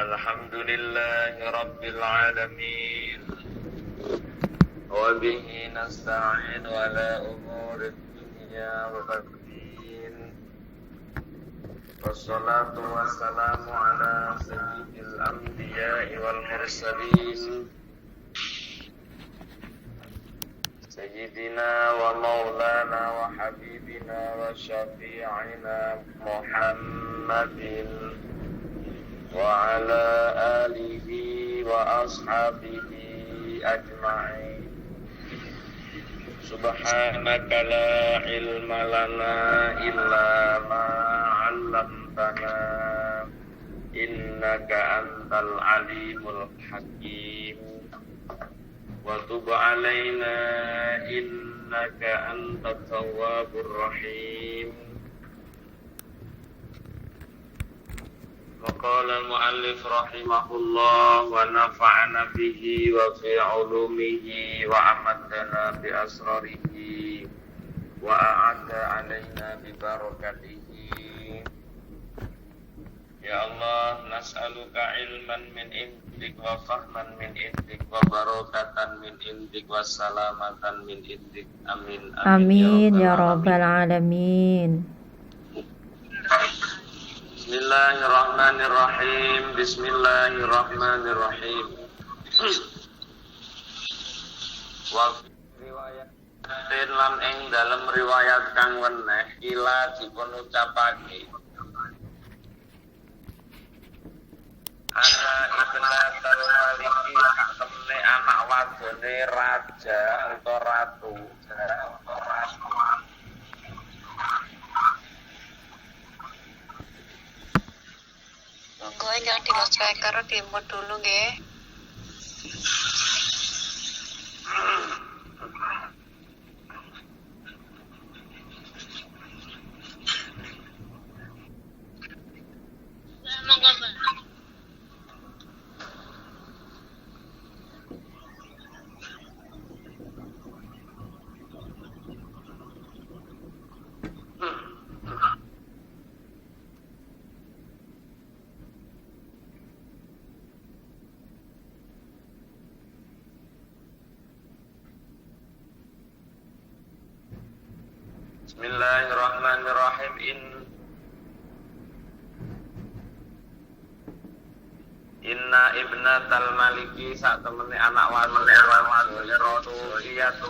Alhamdulillahi Rabbil Alamin. Wa bihi nasta'in ala umuri dunya wa din. Wassalatu wassalamu ala sayyidil anbiya'i wal mursalin, Sayyidina wa maulana wa habibina wa syafi'ina Muhammadin wa ala alihi wa ashabihi ajma'in. Subhanaka la ilma lana illa ma 'allamtana innaka antal alimul hakim. Wa tub 'alaina innaka antat tawwabur rahim. وقال المؤلف رحمه الله ونفعنا به وفي علومه وأمدنا بأسراره وأعد علينا ببركته. يا الله نسألك علما من عندك وفهما من عندك وبركة من عندك وسلامة من عندك. آمين آمين يا رب العالمين. Bismillahirrahmanirrahim. Bismillahirrahmanirrahim. Wa riwayatin lan ing dalem riwayat kang weneh ila dipun ucapake ana ibnatul maliki temne anak wadone raja utawa ratu. Monggo yang di loudspeaker di mute dulu nggih. Monggo, Pak. Bismillahirrahmanirrahim. Inna ibnatal maliki sak temene anak wadone ratu iyatu.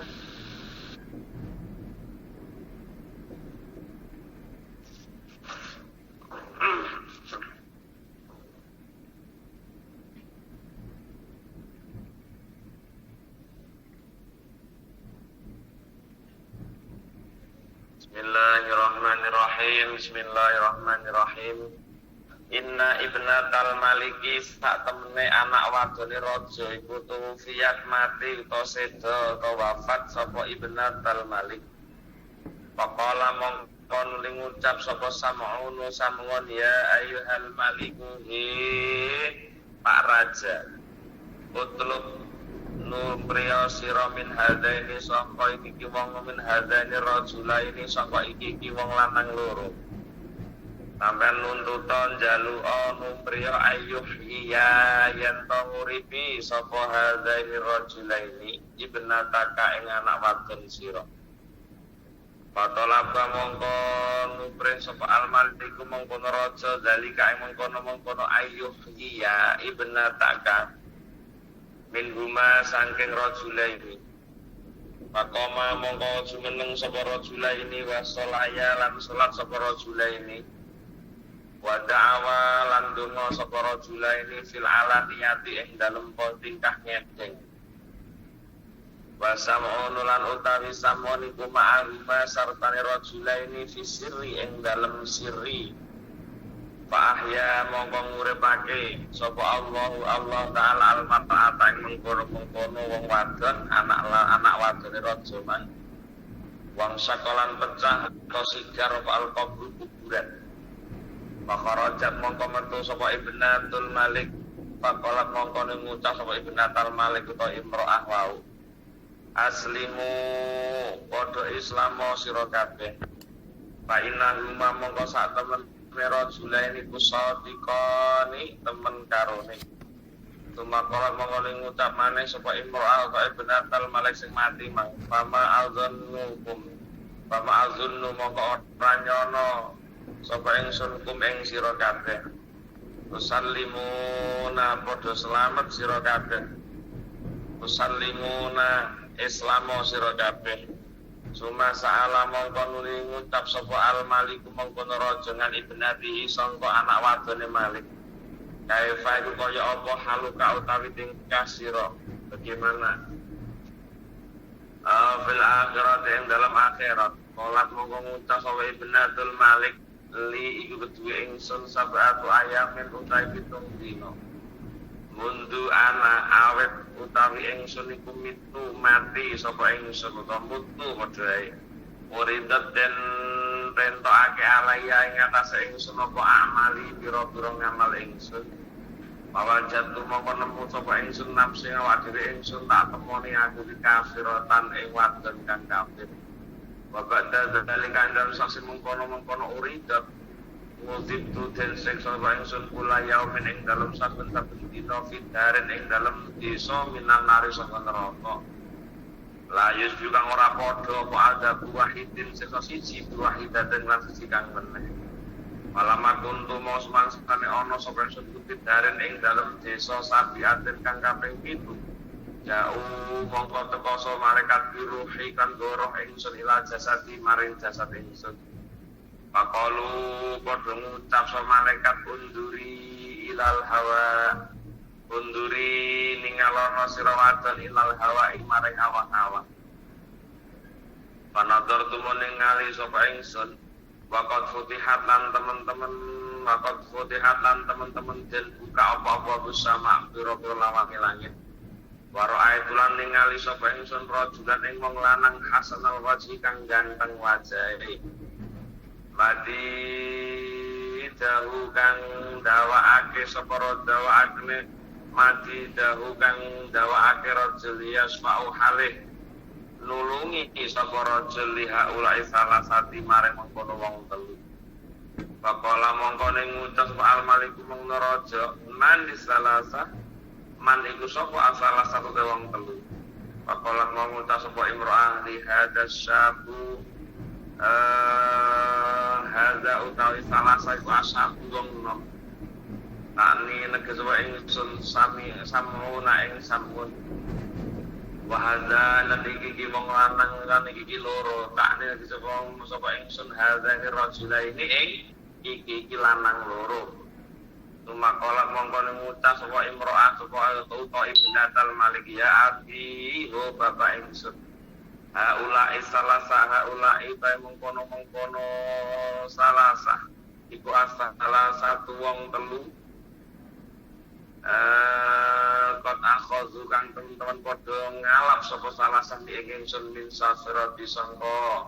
Bismillahirrahmanirrahim. Inna ibnatal maliki sak temene anak wadone raja iku tuwfiyat mati utawa seda utawa wafat sapa ibnatal malik. Faqala mongko nuli ngucap sapa Sam'un Sam'un ya ayyuhal maliku Pak Raja. Utlub nupriya sira min hadaini sangka iki wong min hadaini rajulaini sangka iki wong lanang loro. Sampeyan nuntuton jaluka nupriya ayyuh iya yen to nguripi sapa hadaini rajulaini ibnataka ing anak wadon sira. Patolaba mongko nupri sapa almaliku mongkono raja dalika ing mongkono ayyuh iya ibnataka min huma saking rajulaini. Pakoma mongko jumeneng sapa rajulaini wa sholaya lan salat sapa rajulaini. Wa da'awa lan donga sapa rajulaini fil alaniyati ing dalem tingkah ngedeng. Wa sam'un lan utawi sam'un iku ma'ahuma sartane rajulaini fi sirri ing dalem sirri. Fa ahya mongko nguripake sapa Allah taala al-mata'ata ing mengkono-mengkono wong wadon anak wadone raja man. Wong sakolan pecah to sigar apa al-qabru kuburan. Fakharajat mongko metu sapa ibnatul malik. Faqalat mongko ngucap sapa ibnatul malik utawa imro'ah wau. Aslimu padha islamo sira kabeh. Fa inna huma mongko sak temen rajulaini kusadikani temen karone. Tumakola mongoli ngucap maneh sapa imro'ah ka ibnatal malik sing mati mang. Fama azunnu mongko ora nyono sapa ingsun kum ing sira kabeh. Usallimuna padha selamat sira kabeh. Usallimuna islamo sira kabeh. Suma sa'ala mongko nuli ngucap sapa al maliku mongko raja ngan ibnatihi sangka anak wadone Malik. Kaifa iku kaya apa haluka utawi tingkah sira bagaimana fil akhirat ing dalam akhirat qolat mongko ngucap sapa ibnatul Malik li iku kedue ingsun sabatu ayamin utawi 7 dina mundu ana awet utawi ingsun iku mitu mati sapa ingsun utawa mutu padha ae uridat den rentokake alaya ing atase ingsun apa amali pira-pira ngamal ingsun bahwa jatuh mongko nemu sapa ingsun nafsi awak dhewe ingsun tak temoni aku di kafiratan ing wadon kang kafir bapak dalil kandhang saksi mengkono-mengkono uridat ngutip tu den sing sapa ingsun kula yaumin ing dalem saben-saben dina fitaren ing dalem desa minan nari saka neraka layus juga ora padha apa ada wahidin sesa siji wahidaten lan siji kang meneh malamar kuntu mau semangsane ana sapa ingsun fitaren ing dalem desa sabiaten kang kaping 7 jauh mongko teka so malaikat biruhi kan goroh ingsun ila jasadi maring jasad ingsun Pakalu padha ngucap so malaikat unduri ilal hawa unduri ningalono sira wadon ilal hawa ing maring hawa-hawa panador tumun ningali sapa ingsun waqad futihat lan teman-teman den buka apa-apa bersama pira-pira lawange langit waro aitulan ningali sapa ingsun rajulan ing wong lanang hasanal wajhi kang ganteng wajahe mati dahu kang dawaake sapa dawaakne mati dahu kang dawaake rajul yasfa'u halih nulungi sapa rajul liha ulai salah sati mareng mengkono wong telu Pakola mongko ning ngucap al maliku mung raja man disalasa man iku sapa salah satu wong telu Pakola mong ngucap sapa imro'ah li hadas syabu hadza utawi salah satu ashabu wong nom tani negese wae ingsun sami samuna ing samun wa hadza lan iki wong lanang lan iki loro tani negese wong sapa ingsun hadza rajulaini ing iki lanang loro tumakola mongko ngucap sapa imro'ah sapa utawa ibnatal malik ya abi ho bapak ingsun haulai salasa mengkono salasa iku salah satu wong telu kot akhozu kang teman-teman padha ngalap sapa salasa ingsun min safira disangka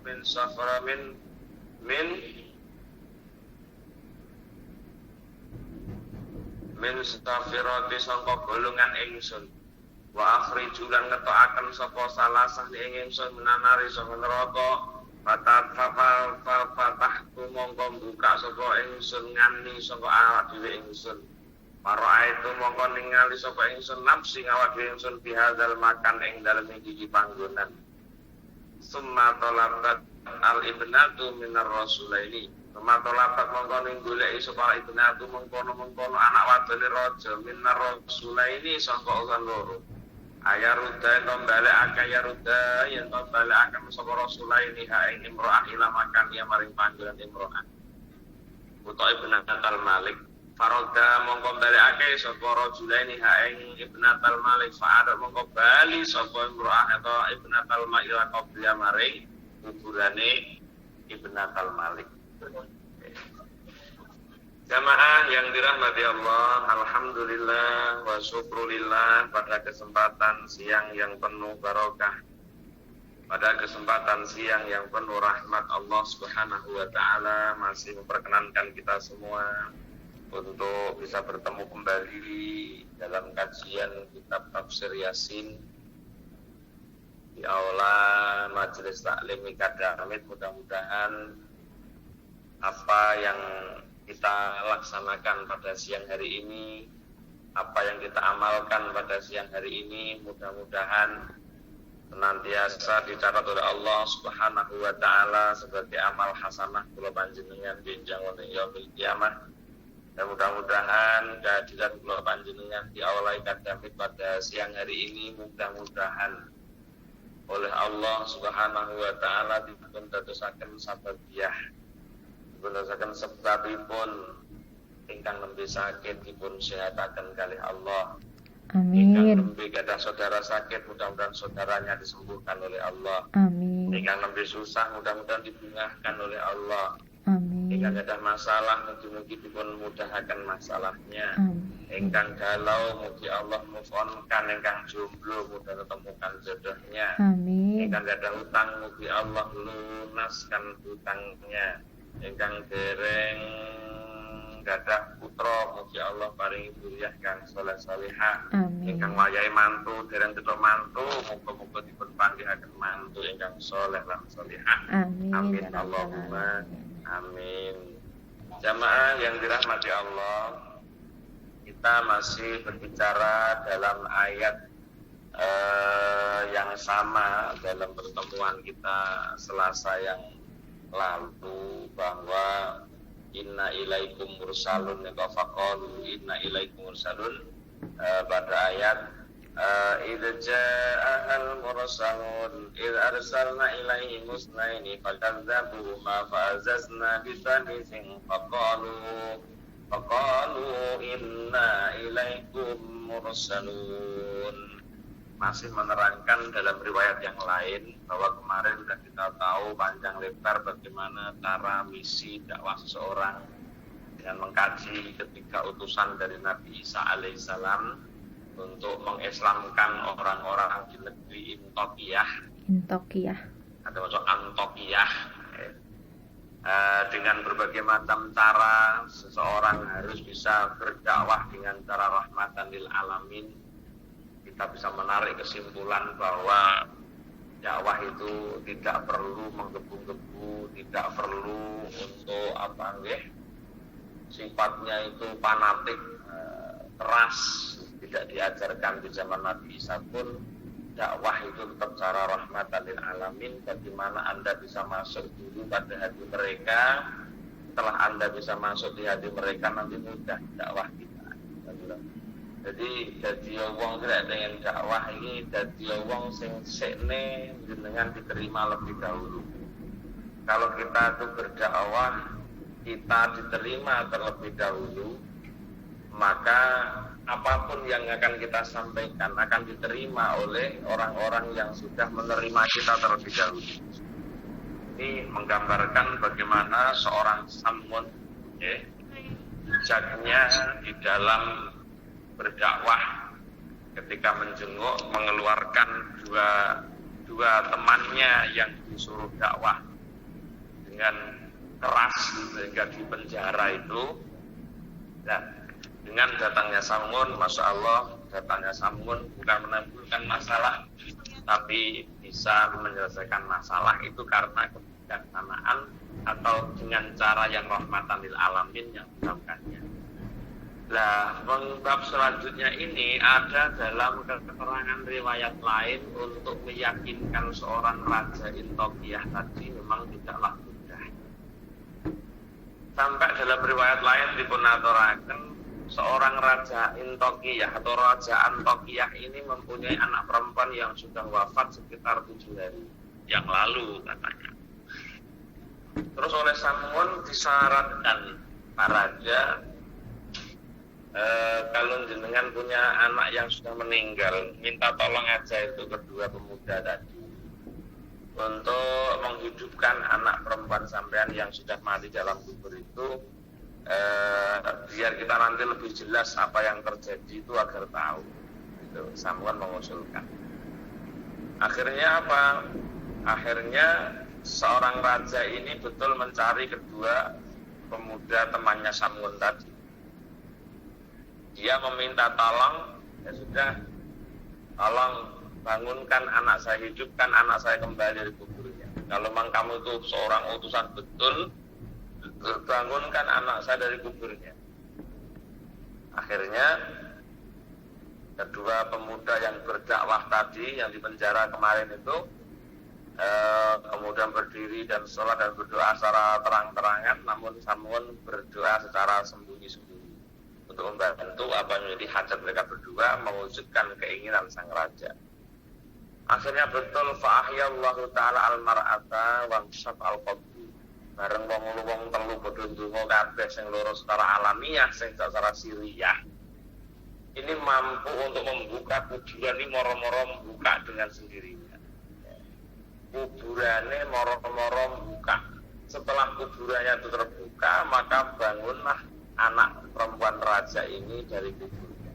min safara min safira disangka golongan ingsun wa akhriju lan ngetokaken sapa salasah ing ingsun menanari saka neraka fatahtu mongko buka sapa ingsun ngani saka awak dhewe ingsun para itu mongko ningali sapa ingsun nafsi awak dhewe ingsun bihadzal makan ing dalem iki panggonan summa talabat al ibnatu minar rasulaini summa talabat mongko ning goleki sapa ibnatu mengkono anak wadone raja minar rasulaini sangka usan loro ayaruda tombale akayaruda yen tombale akan sapa rasulaini ha ing imro'ah ila makan ya maring panggonan imro'ah utawa ibnatal malik faroda mongko balekake sapa rajulaini ha ing ibnatal malik fa'ada mongko bali sapa imro'ah atau ibnatal malik ila qabla maring kuburane ibnatal malik. Jamaah yang dirahmati Allah, alhamdulillah wa syukrulillah pada kesempatan siang yang penuh barokah, pada kesempatan siang yang penuh rahmat Allah Subhanahu wa taala masih memperkenankan kita semua untuk bisa bertemu kembali dalam kajian kitab tafsir Yasin di aula Majelis Taklim Ikadamit. Mudah-mudahan apa yang kita laksanakan pada siang hari ini, apa yang kita amalkan pada siang hari ini, mudah-mudahan senantiasa dicatat oleh Allah Subhanahu wa taala sebagai amal hasanah kula panjenengan benjang wonten yaumil kiamah. Dan mudah-mudahan kehadiran kula panjenengan diawali kadamit pada siang hari ini mudah-mudahan oleh Allah Subhanahu wa taala dipun dadosaken sababiyah, dipun dadosaken sebabipun ingkang nembe sakit dipun sehataken kalih Allah. Ingkang Amin. nembe gadah saudara sakit, mudah-mudahan saudaranya disembuhkan oleh Allah. Amin. Ingkang nembe susah, mudah-mudahan dibungahkan oleh Allah. Amin. Ingkang gadah masalah, mugi-mugi dipun mudahkan masalahnya. Amin. Ingkang galau, mugi Allah move on kan. Ingkang jomblo, mudah ketemukan jodohnya. Amin. Ingkang gadah utang, mugi Allah lunaskan hutangnya. Ingkang dereng gadah putra, mugi Allah paringi dzurriyyah kang saleh salihah. Amin. Ingkang wayahe mantu dereng ketok mantu, muga-muga dipun panggihaken mantu ingkang saleh lan salihah. Amin. Amin. Ya Rabbal Allahumma Alamin. amin. Jamaah yang dirahmati Allah, kita masih berbicara dalam ayat yang sama dalam pertemuan kita Selasa yang lalu, bahwa inna ilaikum mursalun, faqalu inna ilaikum mursalun, pada ayat idza ja'al mursalun id arsalna ilaihim musnaini fakadzabuhuma fa'azazna bisanisin faqalu inna ilaikum mursalun. Masih menerangkan dalam riwayat yang lain bahwa kemarin sudah kita tahu panjang lebar bagaimana cara misi dakwah seseorang dengan mengkaji ketiga utusan dari Nabi Isa alaihissalam untuk mengislamkan orang-orang di negeri Intokiyah. atau maksud Antokiyah. Dengan berbagai macam cara seseorang harus bisa berdakwah dengan cara rahmatan lil alamin. Kita bisa menarik kesimpulan bahwa dakwah itu tidak perlu menggebu-gebu, tidak perlu untuk sifatnya itu fanatik, keras, tidak diajarkan di zaman Nabi Isa pun. Dakwah itu tetap cara rahmatan lil alamin. Bagaimana Anda bisa masuk dulu pada hati mereka, setelah Anda bisa masuk di hati mereka nanti mudah dakwah kita. Jadi wong tidak dengan dakwah ini, jadi wong sing sekne dengan diterima lebih dahulu. Kalau kita itu berdakwah, kita diterima terlebih dahulu, maka apapun yang akan kita sampaikan akan diterima oleh orang-orang yang sudah menerima kita terlebih dahulu. Ini menggambarkan bagaimana seorang samun bijaknya di dalam berdakwah ketika mengeluarkan dua temannya yang disuruh dakwah dengan keras sehingga di penjara itu. Dan dengan datangnya Samun, masya Allah, datangnya Samun bukan menimbulkan masalah, tapi bisa menyelesaikan masalah itu karena kebijaksanaan atau dengan cara yang rahmatan lil alamin yang dilakukannya. Nah, bab selanjutnya ini ada dalam keterangan riwayat lain untuk meyakinkan seorang raja Intokiyah tadi memang tidaklah mudah. Sampai dalam riwayat lain dipunaturaken seorang raja Intokiyah atau raja Antokiyah ini mempunyai anak perempuan yang sudah wafat sekitar 7 hari yang lalu katanya. Terus oleh Samun disyaratkan Pak Raja, kalau jenengan punya anak yang sudah meninggal, minta tolong aja itu kedua pemuda tadi untuk menghidupkan anak perempuan sampean yang sudah mati dalam kubur itu, biar kita nanti lebih jelas apa yang terjadi itu agar tahu. Itu Samuel mengusulkan. Akhirnya apa? Akhirnya seorang raja ini betul mencari kedua pemuda temannya Samuel tadi. Dia meminta tolong, ya sudah, tolong bangunkan anak saya, hidupkan anak saya kembali dari kuburnya. Kalau memang kamu itu seorang utusan betul, bangunkan anak saya dari kuburnya. Akhirnya kedua pemuda yang berdakwah tadi yang di penjara kemarin itu kemudian berdiri dan sholat dan berdoa secara terang-terangan, namun berdoa secara sembunyi-sembunyi untuk membantu apa yang menjadi hajat mereka berdua, mewujudkan keinginan sang raja. Akhirnya betul fa'ahyallahu ta'ala al-mar'ata wangsyaf al-qabri, bareng wong telu padha ndonga kabeh sing loro secara alamiah, sing secara siriyah. Ini mampu untuk membuka kuburan ini moro-moro membuka dengan sendirinya. Kuburannya moro-moro membuka. Setelah kuburannya itu terbuka, maka bangunlah anak perempuan raja ini dari kuburnya.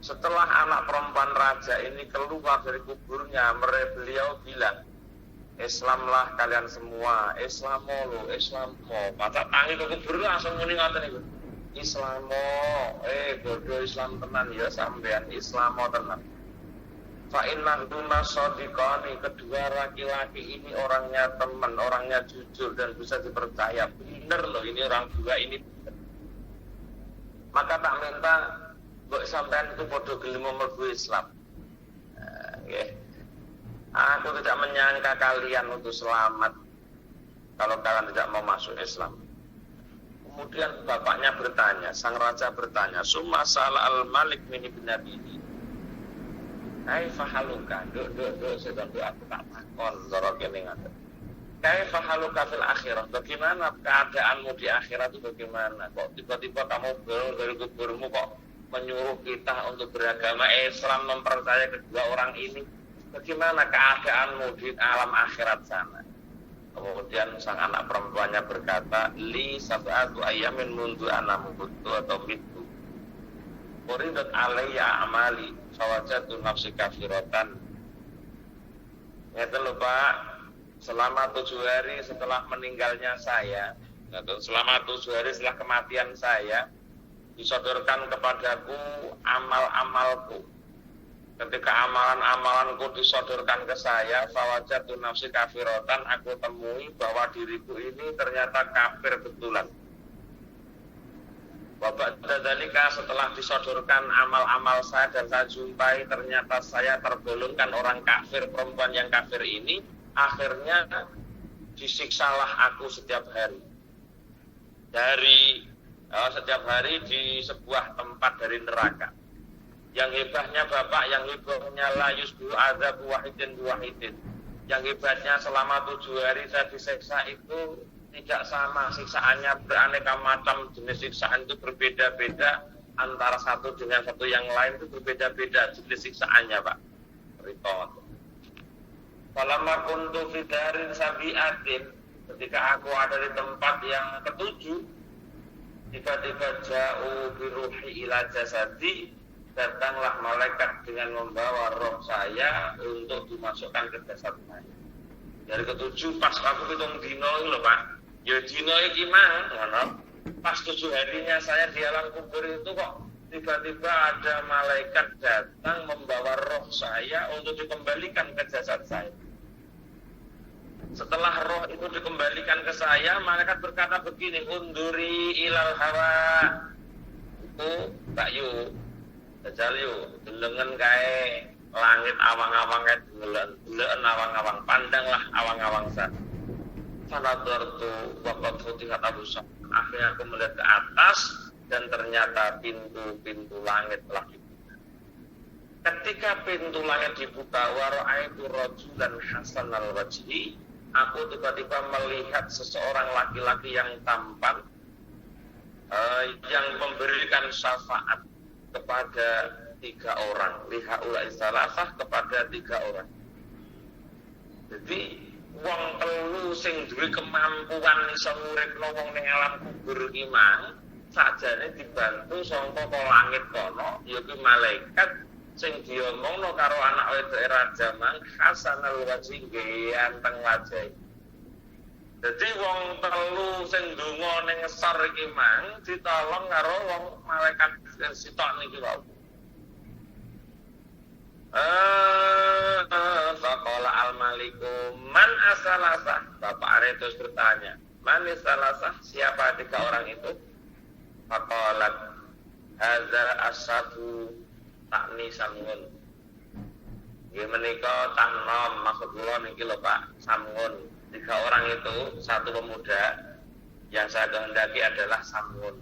Setelah anak perempuan raja ini keluar dari kuburnya, beliau bilang, Islamlah kalian semua, Islamo, Islamo. Maka tangi ke kubur langsung muni ngoten niku. Islamo, bodoh Islam tenan ya sampean Islamo tenan. Fa innahuma shadiqani, kedua laki-laki ini orangnya teman, orangnya jujur dan bisa dipercaya. Bener loh ini orang dua ini. Maka tak minta mbok sampean itu bodoh gelem mlebu Islam. Nggih. Aku tidak menyangka kalian untuk selamat kalau kalian tidak mau masuk Islam. Kemudian bapaknya bertanya, sang raja bertanya, Summa sa'ala al-malik min ibn nabihi. Kaifa haluka? Duk, sedang aku tak takon, cara kene ngaten. Kaifa haluka fil akhirah? Bagaimana keadaanmu di akhirat itu bagaimana? Kok tiba-tiba kamu bangun dari kuburmu kok menyuruh kita untuk beragama Islam, mempercayai kedua orang ini? Bagaimana keadaanmu di alam akhirat sana? Kemudian sang anak perempuannya berkata, Li sab'atu ayamin mundu anamutu atau mitu. Uridat alayya amali sawajatu nafsi kafiratan. Ngeten lho Pak, selama 7 hari setelah meninggalnya saya, atau selama 7 hari setelah kematian saya, disodorkan kepadaku amal-amalku. Ketika amalan-amalanku disodorkan ke saya, fawajatu nafsi kafiratan, aku temui bahwa diriku ini ternyata kafir betulan. Bapak Dadalika setelah disodorkan amal-amal saya dan saya jumpai ternyata saya tergolongkan orang kafir, perempuan yang kafir ini, akhirnya disiksalah aku setiap hari. Setiap hari di sebuah tempat dari neraka. Yang hebatnya Bapak, yang hebatnya layus bu azab wahidin. Yang hebatnya selama 7 hari saya disiksa itu tidak sama, siksaannya beraneka macam, jenis siksaan itu berbeda-beda, antara satu dengan satu yang lain itu berbeda-beda jenis siksaannya Pak. Repot. Falamma kuntu fi darin sabiatin, ketika aku ada di tempat yang ketujuh, tiba-tiba ja'u biruhi ila jasadi, datanglah malaikat dengan membawa roh saya untuk dimasukkan ke jasad saya. Dari ketujuh pas aku hitung dino lho Pak. Ya dino iki mang, pas 7 harinya saya di alam kubur itu kok tiba-tiba ada malaikat datang membawa roh saya untuk dikembalikan ke jasad saya. Setelah roh itu dikembalikan ke saya, malaikat berkata begini, unduri ilal hawa. Itu Mbak Yu, jajal yu, delengen kae langit awang-awang kae deleken awang-awang, pandanglah awang-awang sana. Fanadartu waqad futihat abusar. Akhirnya aku melihat ke atas dan ternyata pintu-pintu langit telah dibuka. Ketika pintu langit dibuka, wa ra'aitu rajulan hasanal wajhi, aku tiba-tiba melihat seseorang laki-laki yang tampan yang memberikan syafaat kepada 3 orang, lihaulai salasah, kepada 3 orang. Jadi wong telu sing duwe kemampuan iso nguripno wong ning alam kubur iki mang sakjane dibantu saka langit kono, yaiku malaikat sing diomongno karo anak wedok raja mang hasanal wajhi, ganteng wajah. Jadi wong telu sing ndonga ning ngesor iki mang ditolong karo wong malaikat sitok niki wae. Faqala al-maliku man asalasa. Bapak Aretus bertanya, Manis salasah, siapa 3 orang itu? Faqalat hadza ashabu takni samun. Nggih menika tanom maksud kula niki lho Pak, samun. 3 orang itu, 1 pemuda yang saya kehendaki adalah samun.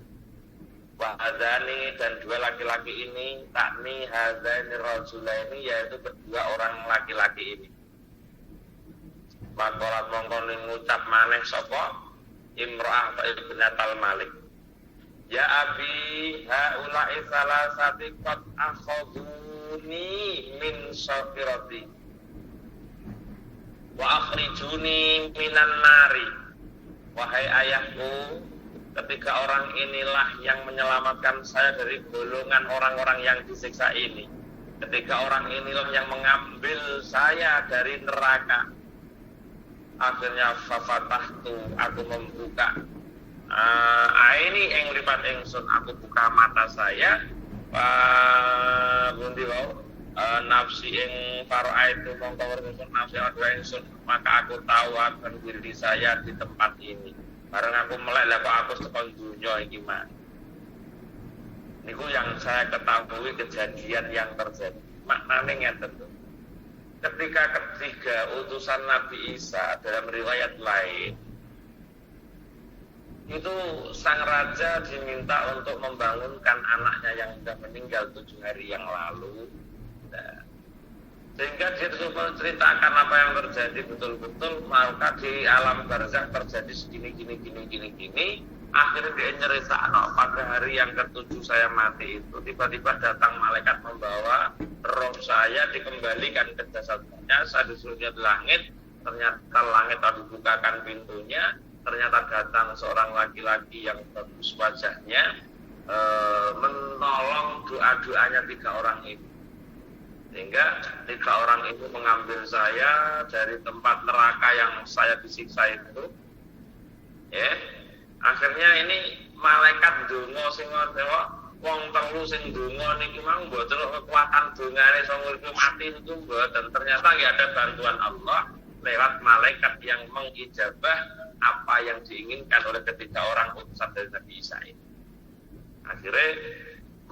Wa hadzani dan 2 laki-laki ini takni hadzaini rajulaini, yaitu kedua orang laki-laki ini. Maqalat mongko ngucap maneh sapa Imra'ah ibnatal Malik. Ya abi haula'i salasati qad akhaduni min safirati wa akhrijuni minan nari. Wahai ayahku, ketiga orang inilah yang menyelamatkan saya dari golongan orang-orang yang disiksa ini. Ketiga orang inilah yang mengambil saya dari neraka. Akhirnya fafatahtu, aku membuka ini yang lipat ingsun, aku buka mata saya. Bundi wau nafsi ing faraitu mongko weruh nafsi ada ingsun, maka aku tahu akan diri saya di tempat ini. Bareng aku melek lah kok aku tekan dunya iki mah. Niku yang saya ketahui kejadian yang terjadi. Maknane ngeten to. Ketika ketiga utusan Nabi Isa dalam riwayat lain itu sang raja diminta untuk membangunkan anaknya yang sudah meninggal 7 hari yang lalu. Nah, sehingga dia terus menceritakan apa yang terjadi betul-betul, maka di alam barzakh terjadi gini. Akhirnya dia nyerita, pada hari yang ke-7 saya mati itu tiba-tiba datang malaikat membawa roh saya, dikembalikan ke jasadnya. Saya disuruhnya di langit, ternyata langit dibukakan pintunya, ternyata datang seorang laki-laki yang bagus wajahnya, menolong doa-doanya 3 orang itu. Sehingga 3 orang itu mengambil saya dari tempat neraka yang saya disiksa itu. Akhirnya ini malaikat donga sing ngono, wong telu sing donga niki mang mboten kekuatan dongane sing urip mati itu mboten. Ternyata nggih ada bantuan Allah lewat malaikat yang mengijabah apa yang diinginkan oleh ketiga orang utusan dari Nabi Isa ini. Akhirnya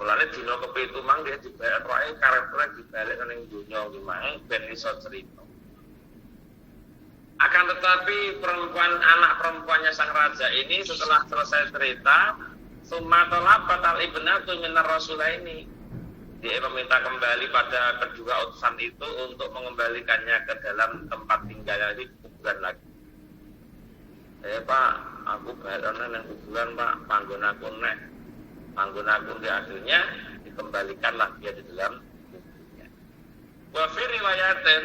mulane dina ke-7 mang dia dibayar roe karaktere dibalik ning donya iki mang ben iso cerita. Akan tetapi anak perempuannya sang raja ini setelah selesai cerita, sumatolab batal ibnatu minar rasulaini. Dia meminta kembali pada kedua utusan itu untuk mengembalikannya ke dalam tempat tinggalnya di kuburan lagi. Pak, aku bayarnya yang kuburan Pak, panggon aku di akhirnya dikembalikanlah dia di dalam kuburnya. Wa fi riwayatin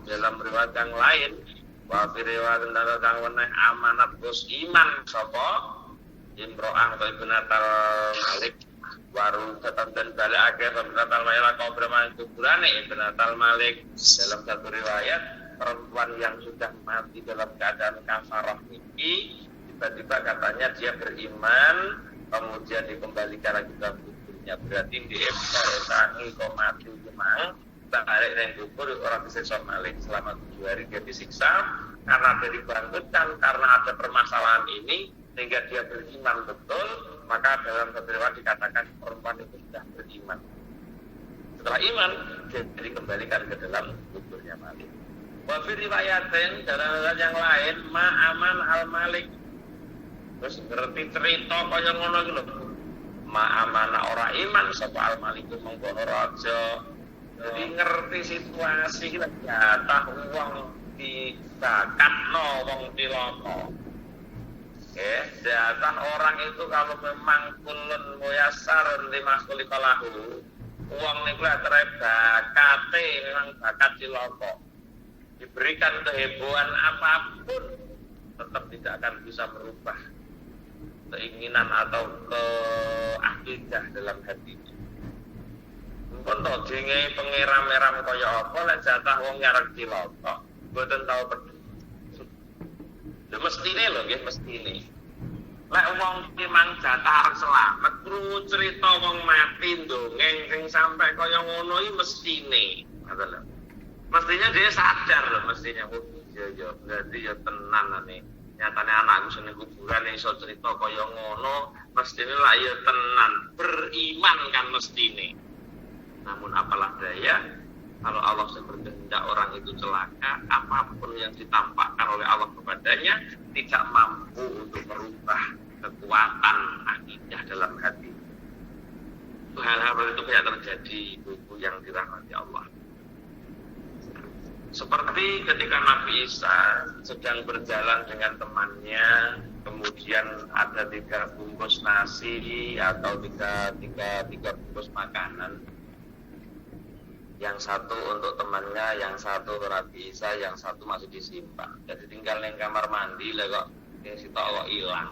dalam riwayat yang lain, wa fi riwayatin kang weneh amanat bos iman sapa Imro'ah atau ibnatal Malik waru tetap dan balik akhir ibnatal Malik kau bermain kuburane ibnatal Malik. Dalam satu riwayat, perempuan yang sudah mati dalam keadaan kafarah ini tiba-tiba katanya dia beriman, kemudian dikembalikan lagi ke kuburnya. Berarti dia bisa resangi kok mati gimana balik yang kubur orang disiksa Malik selama 7 hari dia disiksa karena dia dibangkitkan karena ada permasalahan ini sehingga dia beriman betul. Maka dalam satu riwayat dikatakan perempuan itu sudah beriman. Setelah iman dia dikembalikan ke dalam kuburnya Malik. Wa fi riwayatin dalam riwayat yang lain ma'aman al-Malik. Terus ngerti cerita kaya ngono iki lho. Ma'amana ora iman sapa al-Malik mengkono raja. Jadi ngerti situasi kita jatah uang dibakatno wong cilaka. Jatah orang itu kalau memang kulun muyasar lima kulikalahu, uang niku atere bakate memang bakat cilaka. Diberikan kehebohan apapun tetap tidak akan bisa merubah keinginan atau keakidah dalam hatinya. Untuk jenenge pengeram-eram kaya apa lek jatah wong nyarek cilaka mboten tau peduli. Lho mestine lho nggih mestine. Lek wong ki mang jatah arep selamat krungu crita wong mati ndongeng sing sampe kaya ngono iki mestine. Ngoten lho. Mestinya dia sadar lho mestinya. Ya berarti ya tenan ane. nyatane anakku seneng kuburan iso cerita kaya ngono, mestine lah ya tenan, beriman kan mestine. Namun apalah daya, kalau Allah berkehendak orang itu celaka, apapun yang ditampakkan oleh Allah kepadanya tidak mampu untuk merubah kekuatan akidah dalam hati. Hal-hal itu banyak terjadi buku yang dirahmati Allah. Seperti ketika Nabi Isa sedang berjalan dengan temannya, kemudian ada 3 bungkus nasi atau tiga bungkus makanan. Yang satu untuk temannya, yang satu untuk Nabi Isa, yang satu masih disimpan. Jadi tinggal di kamar mandi lah kok si Allah hilang.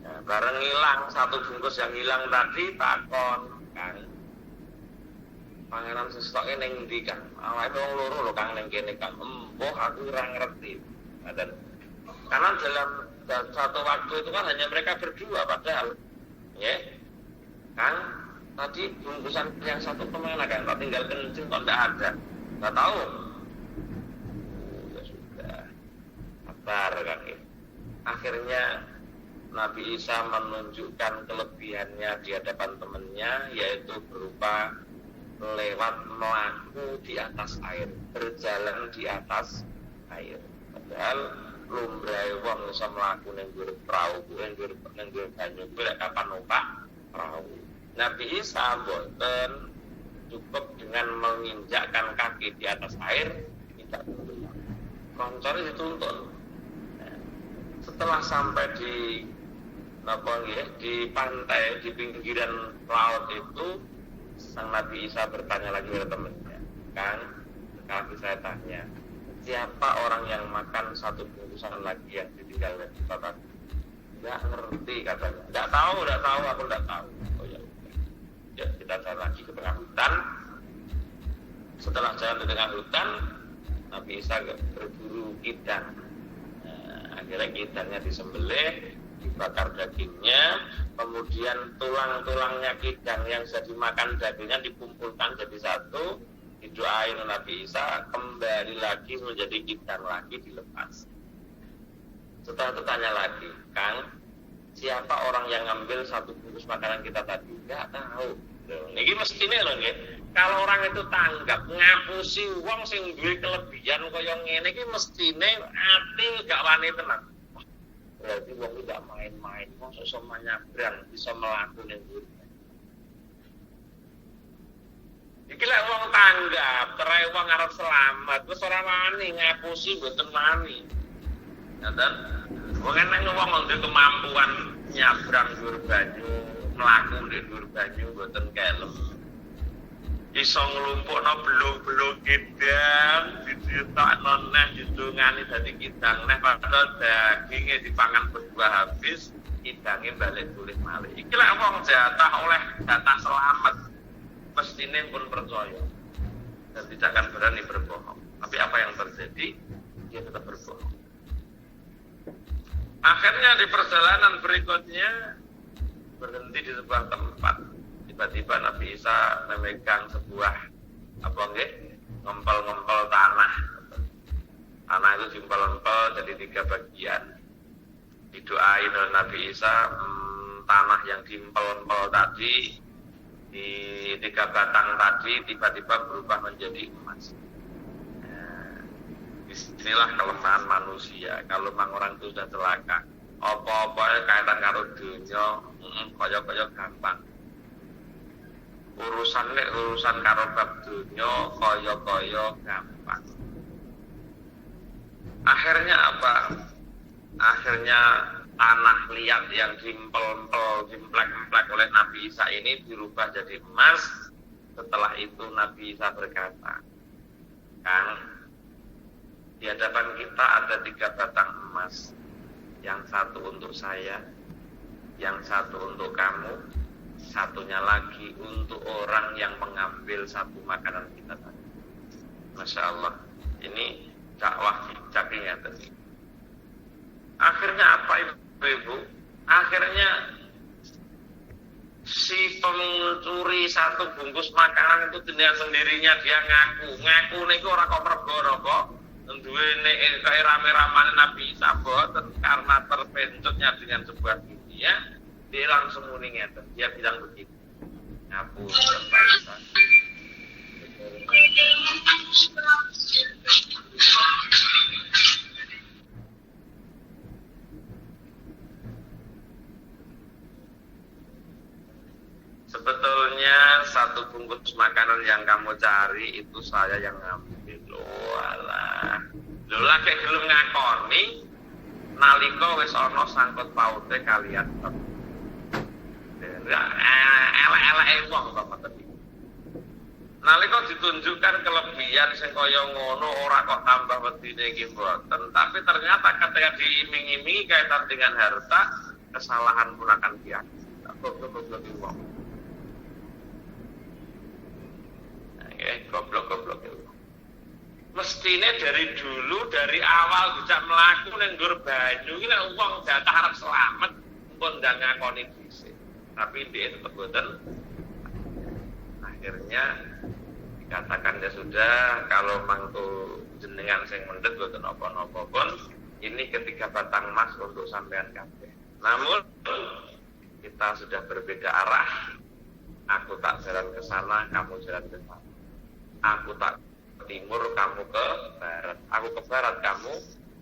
Nah, bareng hilang, satu bungkus yang hilang tadi takon kan. Pangeran sestoke ning ndi kan? Awake wong loro lho Kang ning kene kan. Embuh aku ora ngerti. Dan karena dalam satu waktu itu kan hanya mereka berdua padahal. Ya. Kan tadi bungkusan yang satu kemana kan? Tak tinggal kencing kok enggak ada. Enggak tahu. Ya sudah. Sabar kan ya. Akhirnya Nabi Isa menunjukkan kelebihannya di hadapan temannya, yaitu berupa lewat melaku di atas air, berjalan di atas air. Padahal lumrahe wong iso mlaku ning dhuwur prau, ning dhuwur banyu, kuwi kapan numpak prau. Nabi Isa boten cukup dengan menginjakkan kaki di atas air, tidak tenggelam. Koncone dituntun. Nah, setelah sampai di di pantai, di pinggiran laut itu, sang Nabi Isa bertanya lagi kepada temannya, Kang, sekali saya tanya, siapa orang yang makan satu bungkusan lagi yang ditinggalkan kita tadi? Nggak ngerti katanya. Nggak tahu, aku nggak tahu. Oh ya udah. Ya, kita jalan lagi ke tengah hutan. Setelah jalan di tengah hutan, Nabi Isa berburu kidang. Nah, akhirnya kidangnya disembelih, dibakar dagingnya, kemudian tulang-tulangnya kidang yang sudah dimakan dagingnya dikumpulkan jadi satu, didoain Nabi Isa, kembali lagi menjadi kidang lagi, dilepas. Setelah itu tanya lagi, Kang, siapa orang yang ngambil satu bungkus makanan kita tadi? Nggak tahu. Ini mestinya loh, kalau orang itu tanggap ngapusi wong sing duwe kelebihan kaya ngene iki mestine ati gak wani tenang. Berarti wong tidak main-main, wong sesama nyabrang bisa melakukan yang buruk. Iki lek wong tanggap, terai wong arep selamat, wis ora wani ngapusi mboten wani. Ngoten. Wong nang wong ndek kemampuan nyabrang dhuwur banyu, mlaku ndek dhuwur banyu mboten kelem. Iso nglumpukno belung-belung kidang dititokno neh didongani dadi kidang neh padahal daginge dipangan berdua habis kidange balik tulih malih. Iki lek wong jatah oleh jatah selamat mestine pun percaya dan tidak akan berani berbohong. Tapi apa yang terjadi? Dia tetap berbohong. Akhirnya di perjalanan berikutnya berhenti di sebuah tempat. Tiba-tiba Nabi Isa memegang sebuah ngempel-ngempel tanah. Tanah itu diempel-empel jadi 3 bagian. Didoain oleh Nabi Isa, tanah yang diempel-empel tadi di 3 batang tadi tiba-tiba berubah menjadi emas. Nah, disinilah kelemahan manusia. Kalau memang orang itu sudah celaka, apa-apa kaitan karo dunia, kaya-kaya gampang. Urusan karo bab dunia kaya-kaya gampang. Akhirnya apa? Akhirnya tanah liat yang diempel-empel, dimplek-emplek oleh Nabi Isa ini dirubah jadi emas. Setelah itu Nabi Isa berkata, Kang, di hadapan kita ada 3 batang emas. Yang satu untuk saya, yang satu untuk kamu, satunya lagi untuk orang yang mengambil satu makanan kita tadi. Masya Allah, ini dakwah bijaknya tadi. Akhirnya apa ibu? Akhirnya si pencuri satu bungkus makanan itu dengan sendirinya dia ngaku niku ora kok perkara kok duwene kaya rame-ramane Nabi Isa boten karena terpencetnya dengan sebuah dunia, dia langsung muni ngeten. Dia bilang begini. Ngapunten Pak Isa. Sebetulnya satu bungkus makanan yang kamu cari itu saya yang ngambil. Walah. Lho lagi gelem ngakoni nalika wis ana sangkut paute kalian. Elek-eleke wong kok ngoten iki. Nalika ditunjukkan kelebihan sing kaya ngono ora kok tambah wedine iki mboten, tapi ternyata ketika diiming-imingi kaitan dengan harta, kesalahan pun akan diakui. Goblok-goblok wong. Goblok-goblok itu. Mestine dari dulu, dari awal bisa melaku ning nggur banyu iki nek wong jatah arep selamat pun ndang ngakoni dhisik. Tapi dia tetap boten. Akhirnya dikatakan ya sudah, kalau mangku jenengan sing mendhet boten apa-apa pun ini ketiga batang emas untuk sampean kabeh. Namun kita sudah berbeda arah. Aku tak jalan ke sana, kamu jalan ke sana. Aku tak ke timur, kamu ke barat. Aku ke barat, kamu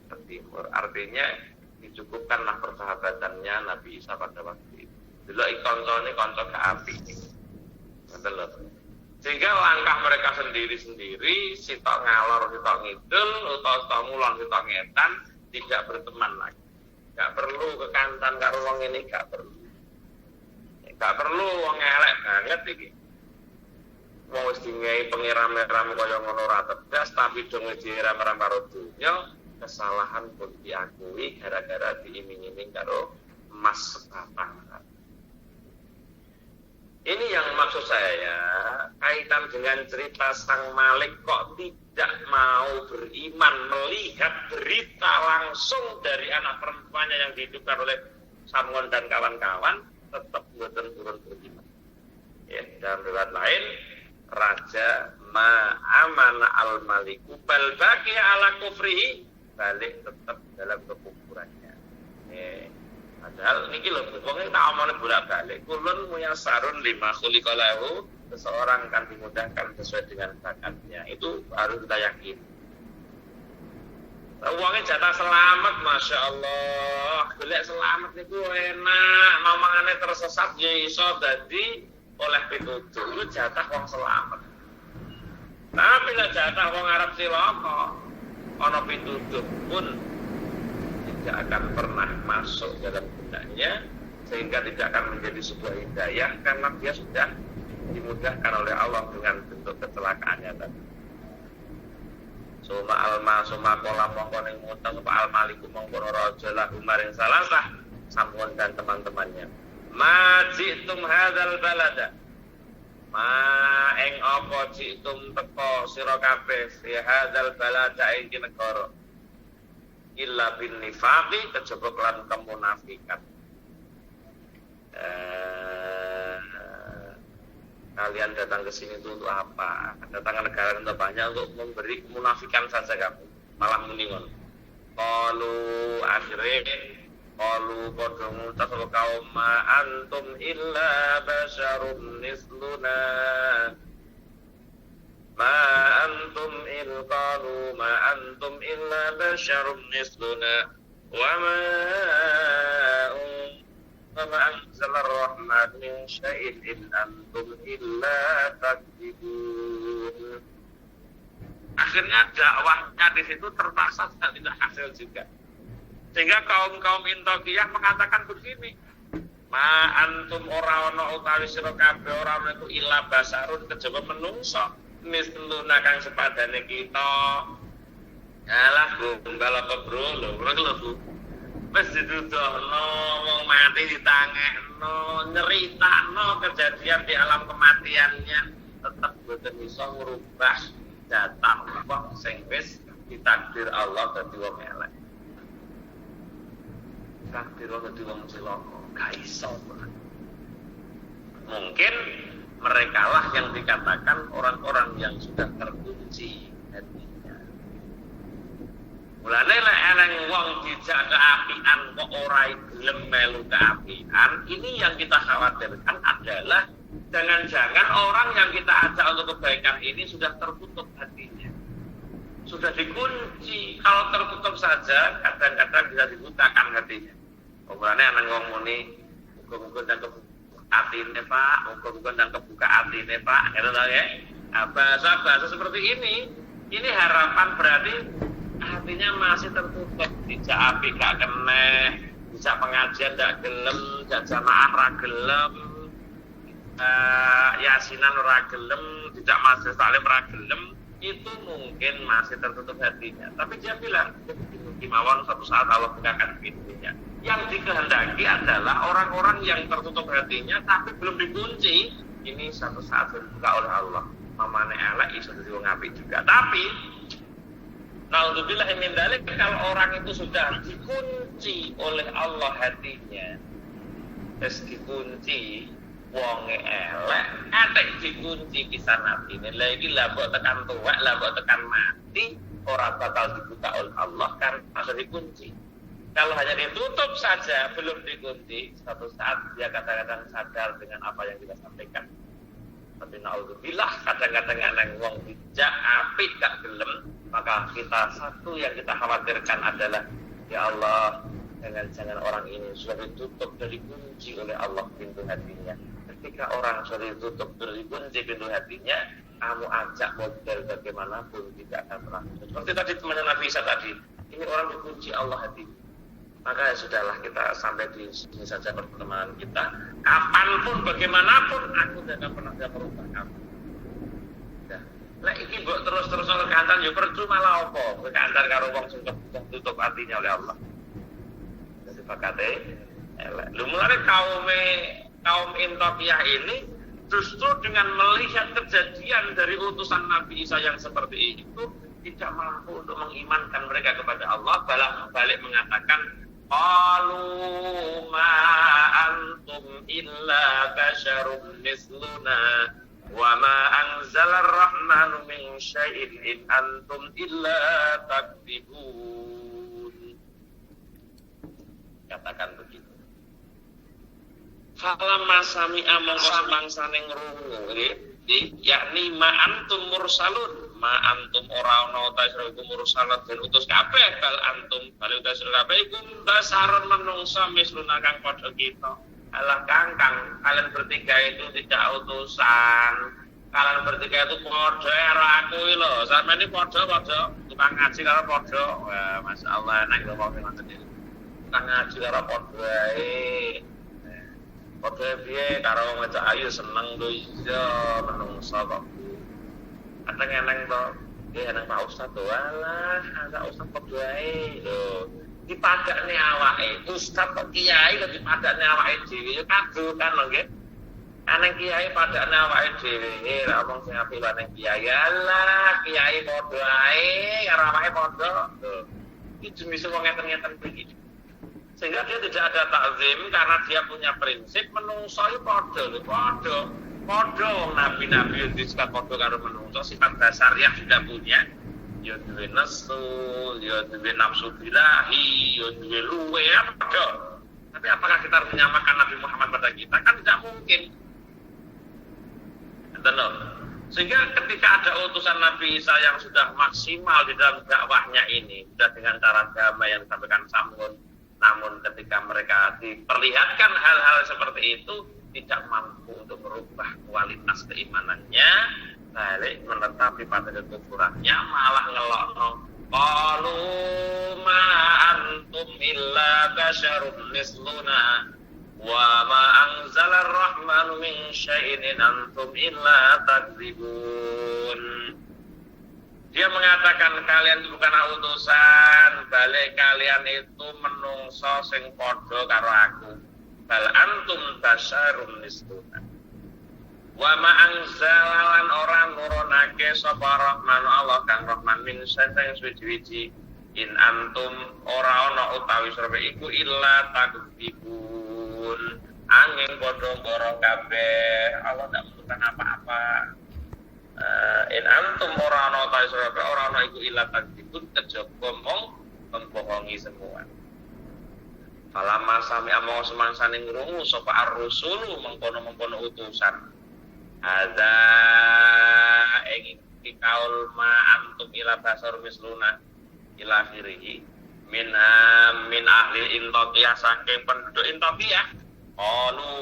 ke timur. Artinya dicukupkanlah persahabatannya Nabi Isa pada waktu itu. Dulu koncone konco ke api. Sehingga langkah mereka sendiri-sendiri, sitok ngalor, sitok ngidul, sitok ngulon, sitok ngetan, tidak berteman lagi. Gak perlu kekantan karo wong ini, gak perlu. Gak perlu wong elek banget iki. Wong wis dingehi pengiram-iram kaya ngono ora tegas, tapi do ngejiram-iram karo dunya, kesalahan pun diakui gara-gara diiming-iming karo emas sebatang. Ini yang maksud saya, kaitan dengan cerita Sang Malik kok tidak mau beriman melihat berita langsung dari anak perempuannya yang dihidupkan oleh Samgon dan kawan-kawan, tetap boten turun beriman. Ya, dalam riwayat lain, Raja Ma'amana al-Maliku bal baqi ala kufrihi, balik tetap dalam kekufurannya. Padahal niki lho wong tak omone bolak-balik, kulun muyasarun lima khuliqalahu, seseorang akan dimudahkan sesuai dengan bakatnya. Itu harus kita yakini. Uangnya jatah selamat, Masya Allah. Golek selamat niku enak, nomangane tersesat ya iso dadi oleh pitutur. Itu jatah wong selamat. Tapi lah jatah wong arep cilaka, ana pitutur pun tidak akan pernah masuk dalam benaknya, sehingga tidak akan menjadi sebuah hidayah karena dia sudah dimudahkan oleh Allah dengan bentuk kecelakaannya tadi. Suma kolam mongkoning mutang Pak Al-Maliku mongkono raja lahu maring salasah Samgon dan teman-temannya. Majitum hadzal balada. Ma ing apa jitum teko sira kabeh fi hadzal balada ing negara. Illa bin nifaqi kejaba kelan kemunafikan. Kalian datang ke sini itu untuk apa? Datang ke negara untuk banyak untuk memberi kemunafikan saja kamu. Malah muningon. Qalu akhirnya qalu padha ngucap kaum ma antum illa basyarum misluna. Ma antum qalu ma antum illa basyarum misluna wa ma anzalar rahman min syai'in in antum illa takdzibun. Akhirnya dakwahnya di situ terpaksa tidak hasil juga. Sehingga kaum-kaum Intokiyah mengatakan begini, ma antum ora ana utawi sira kabeh ora ana iku illa basarun kejaba menungso misluna kang sepadane kita. Alah gunggal apa bro lho Bu. Wis dituduhno wong mati ditangekno, nyeritakno kejadian di alam kematiannya, tetap boten iso ngrubah jatah wong sing wis ditakdir Allah dadi wong elek. Takdir Allah dadi wong cilaka, gak iso. Mungkin mereka lah yang dikatakan orang-orang yang sudah terkunci hatinya. Mulane lek eneng wong dijak keapian kok ora gelem melu keapian, ini yang kita khawatirkan adalah jangan-jangan orang yang kita ajak untuk kebaikan ini sudah tertutup hatinya. Sudah dikunci. Kalau tertutup saja kadang-kadang bisa dibutakan hatinya. Mulane eneng wong muni muga-muga nang kebuka atine Pak, muga-muga nang kebuka atine Pak, ngono lho ya. Bahasa-bahasa seperti ini harapan berarti hatinya masih tertutup, dijak api gak kena, dijak pengajian gak gelem, dijak jamaah ra gelem, yasinan ra gelem, dijak majelis taklim ra gelem, itu mungkin masih tertutup hatinya. Tapi dia bilang, mawon suatu saat Allah bukakan pintunya. Yang dikehendaki adalah orang-orang yang tertutup hatinya tapi belum dikunci, ini suatu saat dibuka oleh Allah. Mamane elek iso dadi wong apik juga. Tapi naudzubillah min dzalik, kalau orang itu sudah dikunci oleh Allah hatinya, terus dikunci wonge elek, atek dikunci pisan atine. Lah iki lah mbok tekan tuwek, lah mbok tekan mati, ora bakal dibuka oleh Allah karena sudah dikunci. Kalau hanya ditutup saja, belum dikunci, suatu saat dia kadang-kadang sadar dengan apa yang kita sampaikan. Tapi naudzubillah kadang-kadang anak wong dijak apik gak gelem, maka kita satu yang kita khawatirkan adalah ya Allah, jangan orang ini sudah ditutup dari kunci oleh Allah pintu hatinya. Ketika orang sudah ditutup dari kunci pintu hatinya, kamu ajak model bagaimanapun tidak akan pernah. Seperti tadi temannya Nabi Isa tadi, ini orang dikunci Allah hatinya. Maka ya sudahlah, kita sampai di sini saja pertemuan kita. Kapanpun, bagaimanapun, aku tidak pernah merubah kamu. Ya. Lah iki mbok terus-terus ke kantor yo percuma lah apa? Ke kantor karo wong sing tutup hatinya oleh Allah. Jadi pakate elek. Lu mulane kaum Intokiyah ini justru dengan melihat kejadian dari utusan Nabi Isa yang seperti itu tidak mampu untuk mengimankan mereka kepada Allah, balik mengatakan qalu ma antum illa basyarum misluna wa ma anzalar rahmanu min syai'in in antum illa takdzibun. Katakan begitu. Falamma sami'a mongko semangsane ngrungu yakni ma antum mursalun, ma antum ora ana ta sira iku mursalat den utus kabeh, bal antum bal utus sira kabeh iku dasaron menungsa misluna kang padha kita. Alah kangkang, kalian bertiga itu tidak utusan, kalian bertiga itu padha karo aku lho, sampeyan iki padha tukang ngaji karo padha. Wah, masyaallah enak lho kok ngoten iki. Tukang ngaji karo padha ae. Padha piye karo wong wedok ayu seneng lho iya menungsa kok. Eneng to, nang Pak Ustaz to, alah, ana Ustaz kok wae lho. Dipadakne awake, Ustaz kok kiai kok dipadakne awake dhewe ya kado kan lho nggih. Ana kiai padakne awake dhewe, ra omong sing apik lan kiai. Alah, kiai padha ae karo awake padha. Lho. Iki jenis wong ngeten-ngeten iki. Sehingga dia tidak ada takzim karena dia punya prinsip menungso iki padha lho, padha. Podo nabi-nabi yang disebut podo karo menungso, sifat dasar yang sudah punya, ya duwe nesu, ya duwe nafsu birahi, ya duwe luwe, ya podo. Tapi apakah kita harus menyamakan Nabi Muhammad pada kita? Kan tidak mungkin. Tentu. Sehingga ketika ada utusan Nabi Isa yang sudah maksimal di dalam dakwahnya ini, sudah dengan cara damai yang disampaikan Samun, namun ketika mereka diperlihatkan hal-hal seperti itu, tidak mampu untuk merubah kualitas keimanannya, balik menetapi pada kekufurannya, malah ngelokno qalu ma antum illa basyarum misluna wa ma anzalar rahmanu min syai'in in antum illa takdzibun. Dia mengatakan kalian itu bukan utusan, balik kalian itu menungso sing padha karo aku. Bal antum basyarum misluna wa ma anzalan orang nurunake sapa rahman Allah kang rahman min santang suci-suci in antum ora ana utawi sira iku illa takdzibun angin padha mboro kabeh. Allah tidak membutuhkan apa-apa. In antum ora ana utawi sira ora ana iku illa takdzibun kejaba mong wengi semua. Falamma sami among semangsane ngrungu sapa ar-rusulu mengkono-mengkono utusan. Ada ing kaul ma antum ila basar misluna ila akhirih min ahli intaqiyah saking penduduk intaqiyah. Qalu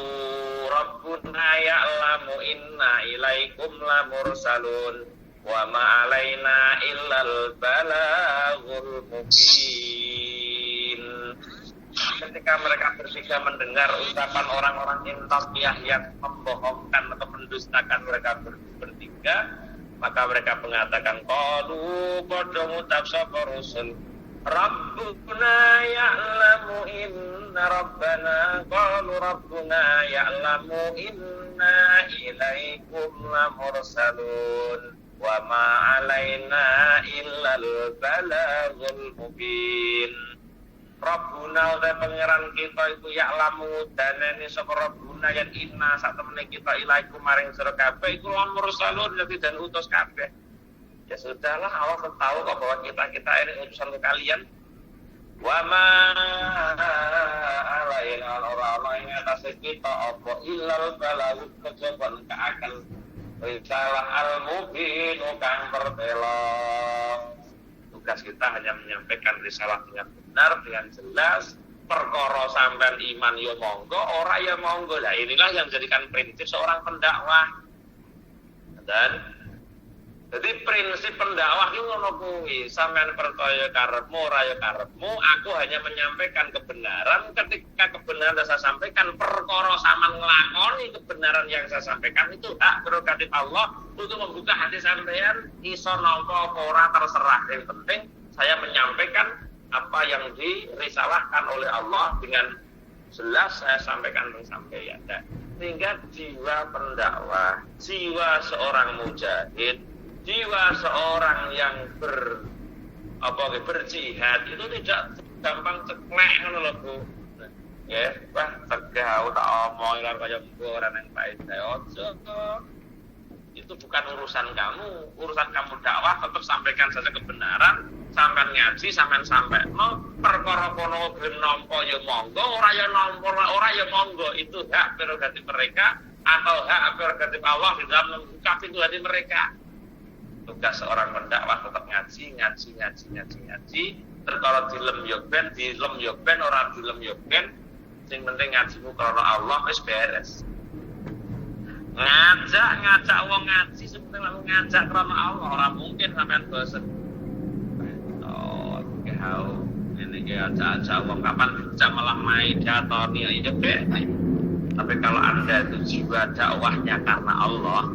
rabbuna ya'lamu inna ilaikum lamursalun wa ma alaina illal balaghul mubin. Ketika mereka bertiga mendengar ucapan orang-orang intaqiyah yang membohongkan atau mendustakan mereka bertiga, maka mereka mengatakan qalu padha ngucap sapa rusul Rabbuna ya'lamu inna rabbana qalu rabbuna ya'lamu inna ilaikum lamursalun wa ma alaina illal balaghul mubin. Rabbuna uta pangeran kita iku ya'lamu danene sapa Rabbuna yang inna sak temene kita ilaikum maring sira kabeh iku lamursalun dan utus kabeh. Ya sudahlah, Allah tahu kok bahwa kita ini utusan ke kalian. Wa ma alaina orang yang atas kita apa illal balagh kejaban keakan risalah al-mubin kang bertela. Tugas kita hanya menyampaikan risalah dengan benar, dengan jelas. Perkara sampean iman ya monggo, ora ya monggo. Lah inilah yang menjadikan prinsip seorang pendakwah. Dan jadi prinsip pendakwah itu ngono kuwi, sampean percaya karepmu ora ya karepmu, aku hanya menyampaikan kebenaran. Ketika kebenaran saya sampaikan, perkara sampean nglakoni kebenaran yang saya sampaikan itu hak prerogatif Allah untuk membuka hati sampean, iso nampa apa ora terserah. Yang penting saya menyampaikan apa yang dirisalahkan oleh Allah dengan jelas saya sampaikan ke sampean. Sehingga jiwa pendakwah, jiwa seorang mujahid, jiwa seorang yang berjihad itu tidak gampang ceklek ngono lho Bu. Ya, wah tegah tak omong kaya orang yang baik ojo. Itu bukan urusan kamu, urusan kamu dakwah tetap sampaikan saja kebenaran, sampean ngaji, sampean sampekno, perkara kono gelem nampa ya monggo, ora ya nampa ora ya monggo, itu hak prerogatif mereka atau hak prerogatif Allah di dalam membuka pintu hati mereka. Tugas seorang pendakwah tetap ngaji. Terus kalau dilem yo ben, ora dilem yo ben, sing penting ngajimu karena Allah wis beres. Ngajak wong ngaji sepenting lalu ngajak karena Allah, ora mungkin sampean bosen. Oh, kau ini dia ajak wong kapan bisa malah main jatoni ya deh. Tapi kalau Anda itu jiwa dakwahnya karena Allah,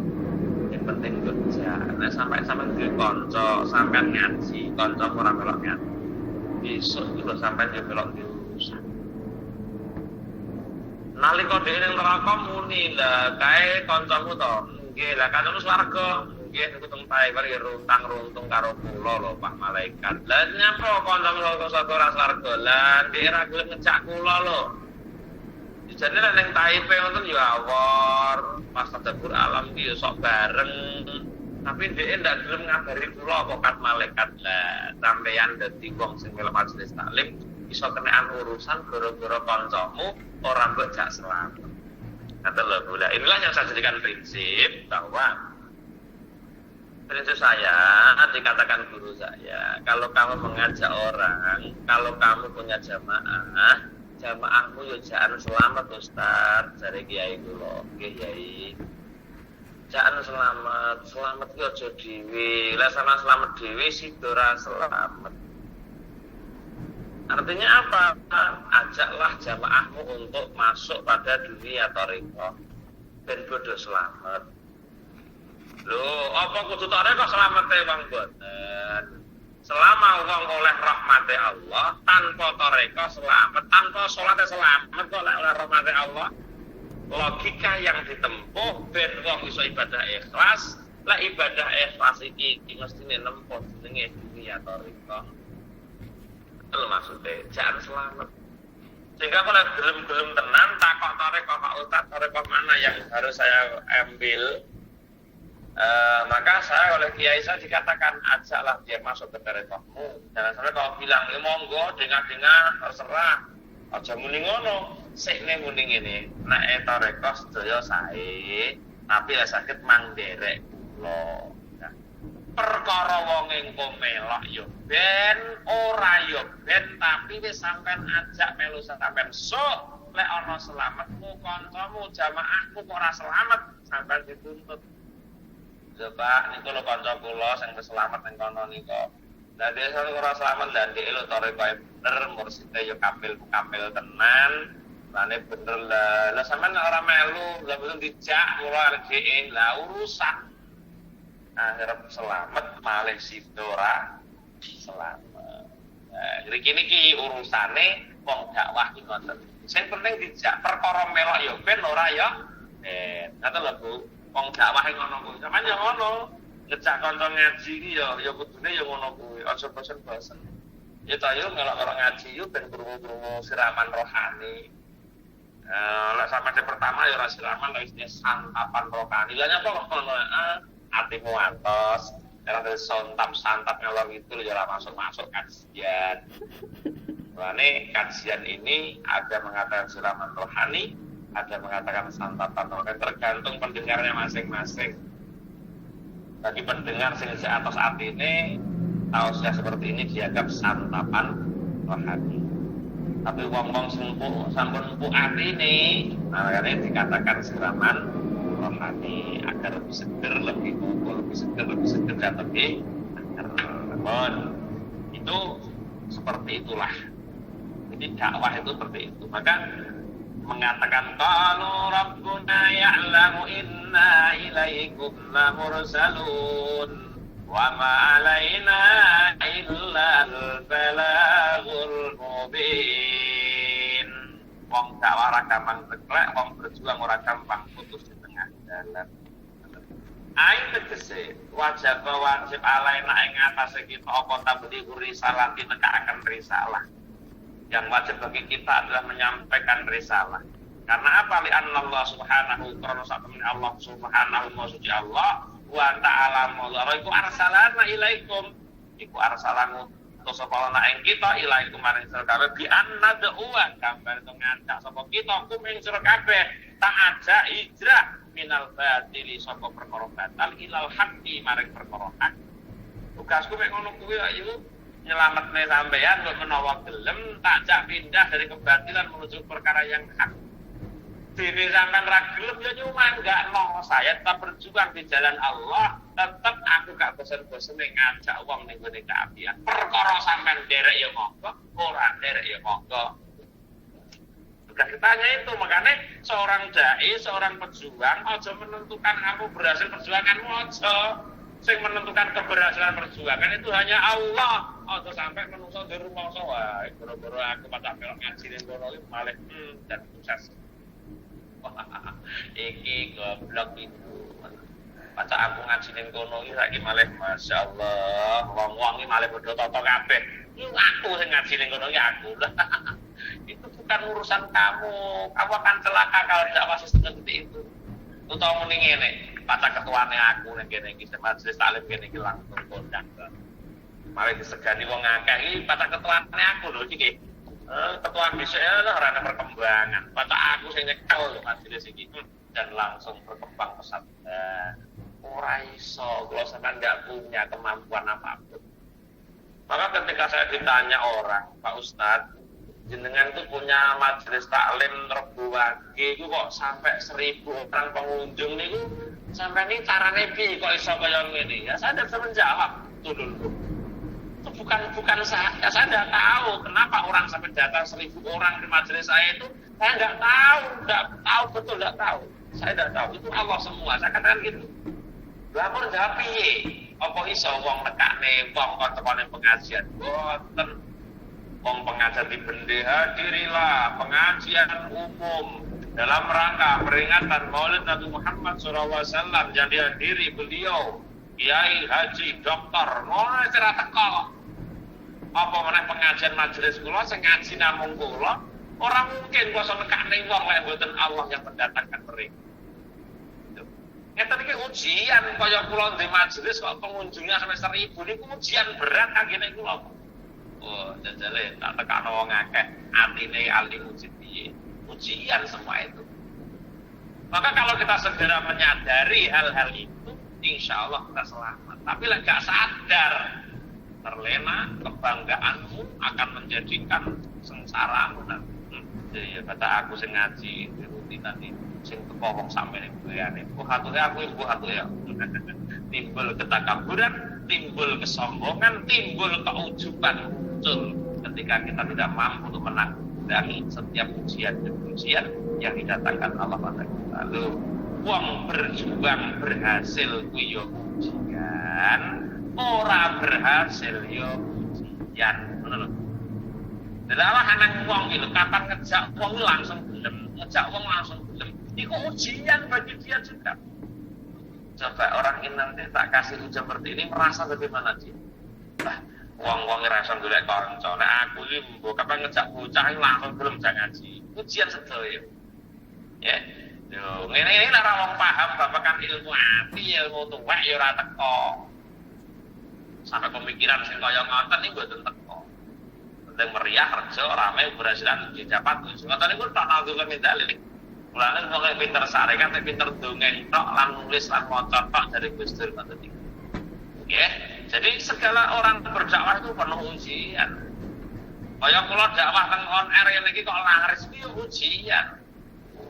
penting kerja. Nah sampai di konco, sampai ngaji, konco orang belok ngaji. Besok itu sampai dia belok di urusan. Nalika dhewe ning neraka muni lah kae kancamu to. Nggih, lah kancamu swarga. Nggih niku teng pae karo runtang-runtung karo kula lho Pak Malaikat. Lah nyapa kancamu swarga ora swarga? Lah ndek ora gelem ngejak kula lho. Jadi nek Taipei wonten ya awor, pas tadabbur alam ki ya sok bareng. Tapi dhek ndak gelem ngabari kula apa kat malaikat. Lah sampeyan dadi wong sing melu majelis taklim iso kenekan urusan gara-gara kancamu ora mbok jak selamat. Kata lho Bu, inilah yang saya jadikan prinsip bahwa prinsip saya dikatakan guru saya, kalau kamu mengajak orang, kalau kamu punya jamaahmu yo jangan selamat Ustaz, jare kiai kula. Nggih Kiai. Jangan selamat ki aja dhewe. Lah sama selamat dhewe sing ora selamat. Artinya apa? Ajaklah jamaahmu untuk masuk pada dunia thariqah ben padha selamat. Lho, apa kudu thariqah slamete wong boten? Selama wong oleh rahmati Allah, tanpa thariqah selamat, tanpa salate selamat kok oleh rahmati Allah. Logika yang ditempuh ben wong iso ibadah ikhlas, lah ibadah ikhlas iki mestine nempuh jenenge dunia thariqah. Itu maksudnya, jangan selamat. Sehingga kalau gelem-gelem tenan takok thariqah Pak Ustaz, thariqah mana yang harus saya ambil? Maka saya oleh kiai saya dikatakan ajaklah dia masuk ke tarekahmu. Jangan sampai kalau bilang monggo dengar-dengar terserah. Aja muni ngono, sik ne muni ngene. Nek tarekah sedaya sae, tapi ya sakit mang derek kula. Nah, perkara wong engko melok yo ben ora yo ben tapi wis sampean ajak melu sampean sok lek ana selametmu kancamu jamaahmu kok ora selamat sampean dituntut. Coba niku lho kanca kula sing wis selamat ning kono niku. Lah desa ora selamat lan dhek lho tore bae bener mursite yo kapil tenan. Lane bener lah. Lah sampean ora melu, lah betul dijak kula dhek lah urusan. Akhirnya selamat malih sidora selamat. Nah, niki urusane wong dakwah iki ngoten. Sing penting dijak perkara melok yo ben ora yo ngoten lho Bu. Wong dakwah ngono kuwi. Sampeyan yo ngono. Ngejak kanca ngaji iki yo kudune yo ngono kuwi. Aja bosen-bosen. Ya ta yo melok karo ngaji yo ben krungu-krungu siraman rohani. Lek sampe pertama yo ora siraman lek santapan rohani. Lah nyapa kok ngono? Atimu antos, karena dari santap ngalor itu ya masuk kajian. Ini kajian ini ada mengatakan siraman rohani, ada mengatakan santapan rohani, tergantung pendengarnya masing-masing. Bagi pendengar sing atas hati ini, tausiah seperti ini dianggap santapan rohani. Tapi wong-wong sampun empuk hati ini, makanya dikatakan siraman rohani agar lebih seger, lebih seger dan lebih agar itu seperti itulah. Jadi dakwah itu seperti itu. Maka mengatakan qalu rabbuna ya'lamu inna ilaikum lamursalun wa ma alaina illa al-balaghul mubin. Wong dakwah ora gampang teklek, wong berjuang ora gampang putus di tengah jalan. Ain tegese wajib alaina ing atase kita apa tablighu risalah nekakaken risalah. Yang wajib bagi kita adalah menyampaikan risalah. Karena apa? Li Allah subhanahu karena sakmene Allah subhanahu wa suci Allah wa ta'ala Allah iku arsalana ilaikum iku arsalangu terus sapa ana ing kita ilaikum maring sira kabeh bi anna da'wa gambar itu ngajak sapa kita kum ing sira kabeh tak ajak hijrah minal batili sapa perkara batal ilal haqqi maring perkara hak. Tugasku mek ngono kuwi ayo nyelametne sampean kok menawa gelem tak ajak pindah dari kebatilan menuju perkara yang hak. Dene sampean ra gelem ya nyumanggakno saya tetap berjuang di jalan Allah, tetap aku gak bosen-bosen ngajak wong ning gone kaapian. Perkara sampean derek ya monggo, ora derek ya monggo. Tugas kitanya itu, makanya seorang dai, seorang pejuang aja menentukan kamu berhasil perjuanganmu aja. Sing menentukan keberhasilan perjuangan itu hanya Allah. Aja sampai menungso di rumah wae, boro-boro aku pada melok ngaji ning kono iki malih dan sukses. Iki goblok itu. Paca aku ngaji ning kono iki saiki malih masyaallah, wong-wong iki malih padha tata kabeh. Iki aku sing ngaji ning kono iki aku. Itu bukan urusan kamu. Kamu akan celaka kalau tidak masih seperti itu. Utawa muni ngene, paca ketuane aku ning kene iki majelis taklim kene iki langsung kondang. Malih disegani wong akeh iki paca ketuane aku lho iki. Ketua BCL ora ada perkembangan. Paca aku sing nyekel lho majelis iki dan langsung berkembang pesat. Ora iso kalau sampean enggak punya kemampuan apapun. Maka ketika saya ditanya orang, Pak Ustadz, jenengan itu punya majelis taklim Rebo Wage itu kok sampai 1.000 orang pengunjung niku sampai ini carane piye kok iso kaya ngene? Ya saya tidak bisa menjawab. Itu dulu. Itu bukan saya tidak tahu kenapa orang sampai datang 1.000 orang di majelis saya itu. Saya tidak tahu betul tidak tahu. Saya tidak tahu, itu Allah semua. Saya katakan gitu. Lamun jawab piye? Apa iso wong nekakne wong kok tekone pengajian? Boten. Wong pengajian dibende hadirilah pengajian umum dalam rangka peringatan Maulid Nabi Muhammad SAW yang dihadiri beliau Kiai Haji Doktor ngono cara teko. Apa meneh pengajian majelis kula sing ngaji namung kula, ora mungkin kuasa nekakne wong lek mboten Allah yang mendatangkan mereka. Ngeten iki ujian kaya kula ndek majelis kok pengunjungnya sampai 1000 niku ujian berat kangge kula. Oh, jajale tak tekano wong akeh, atine alim piye. Ujian semua itu. Maka kalau kita segera menyadari hal-hal itu, insya Allah kita selamat. Tapi lek gak sadar, terlena kebanggaanmu akan menjadikan sengsaramu nanti. Ya kata aku sing ngaji di rutinan ini, sing teko wong sampe ning bayane. Ku hatuke aku ibu hatu ya. Timbul ketakaburan, timbul kesombongan, timbul keujuban muncul ketika kita tidak mampu untuk menanggulangi setiap ujian dan ujian yang didatangkan Allah pada kita. Lalu wong berjuang berhasil kuwi yo ujian, ora berhasil yo ujian. Ngono lho. Delalah anak wong iki kapan ngejak wong langsung gelem, ngejak wong langsung gelem. Iku ujian bagi dia juga. Coba orang ini nanti tak kasih ujian seperti ini merasa bagaimana dia? Nah, wong-wong rasa golek kanca. Nek aku iki mbok kapan ngejak bocah langsung gelem jak ngaji. Ujian sedaya. Ya. Yo, ngene-ngene nek ora wong paham babagan ilmu ati, ilmu tuwek ya ora teko. Sampai pemikiran sing kaya ngoten iki mboten teko. Penting meriah, rejo, rame, berhasilan didapat. Ngoten niku tak nanggung medali. Mulane wong pinter sare kan pinter dongeng tok lan nulis lan maca tok dari Gusti ngoten iki. Nggih. Jadi segala orang berdakwah itu penuh ujian. Kaya kula dakwah teng on air niki kok laris iki ujian.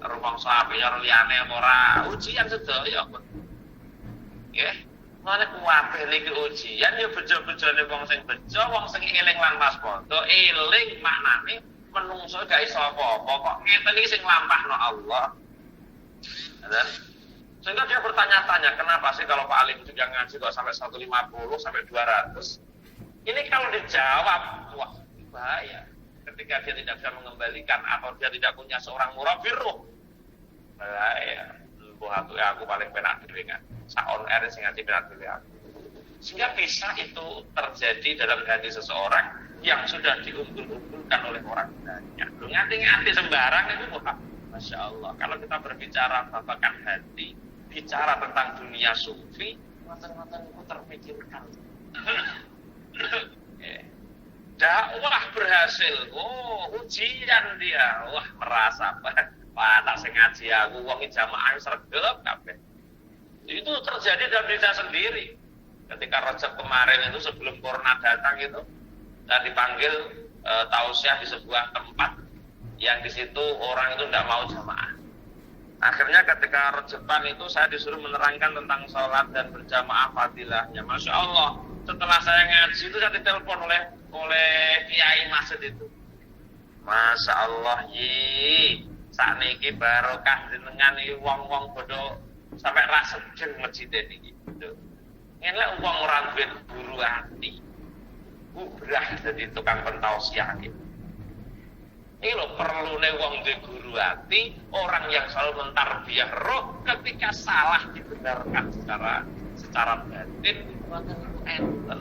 Rumangsa ape ya liyane ora ujian sedaya kok. Nggih. Mulane kuwabe niki ujian ya bejo-bejone wong sing bejo, wong sing eling lan waspada, eling maknane menungso gak iso apa-apa kok ngeten iki sing lampahno Allah. Dan sehingga dia bertanya-tanya, kenapa sih kalau Pak Alim juga ngaji kok sampai 150 sampai 200? Ini kalau dijawab, wah bahaya. Ketika dia tidak bisa mengembalikan atau dia tidak punya seorang murabbi ruh, bahaya. Aku paling penak dhewe kan. Saon air sing ngaji penak dhewe aku. Sehingga bisa itu terjadi dalam hati seseorang yang sudah diunggul-unggulkan oleh orang banyak. Nganti-nganti sembarang itu, wah, Masya Allah. Kalau kita berbicara babakan hati, bicara tentang dunia sufi, mata-mata itu terpikirkan. Dakwah berhasil, oh ujian dia, wah merasa wah tak sengaja aku wong jamaah sregep kabeh. Itu terjadi dalam diri saya sendiri. Ketika Rajab kemarin itu sebelum corona datang itu, saya dipanggil tausiah di sebuah tempat yang di situ orang itu tidak mau jamaah. Akhirnya ketika Rajaban itu saya disuruh menerangkan tentang sholat dan berjamaah fadilahnya. Masya Allah, setelah saya ngaji itu saya ditelepon oleh kiai masjid itu. Masya Allah, sakniki barokah jenengan iki wong-wong bodoh sampai rasa jeng masjid iki. Ngene wong ora duwe guru ati. Ubrah jadi tukang pentausiah gitu. Ini loh perlune wong duwe guru ati, orang yang selalu mentarbiyah roh ketika salah dibenarkan secara batin ngoten niku enten.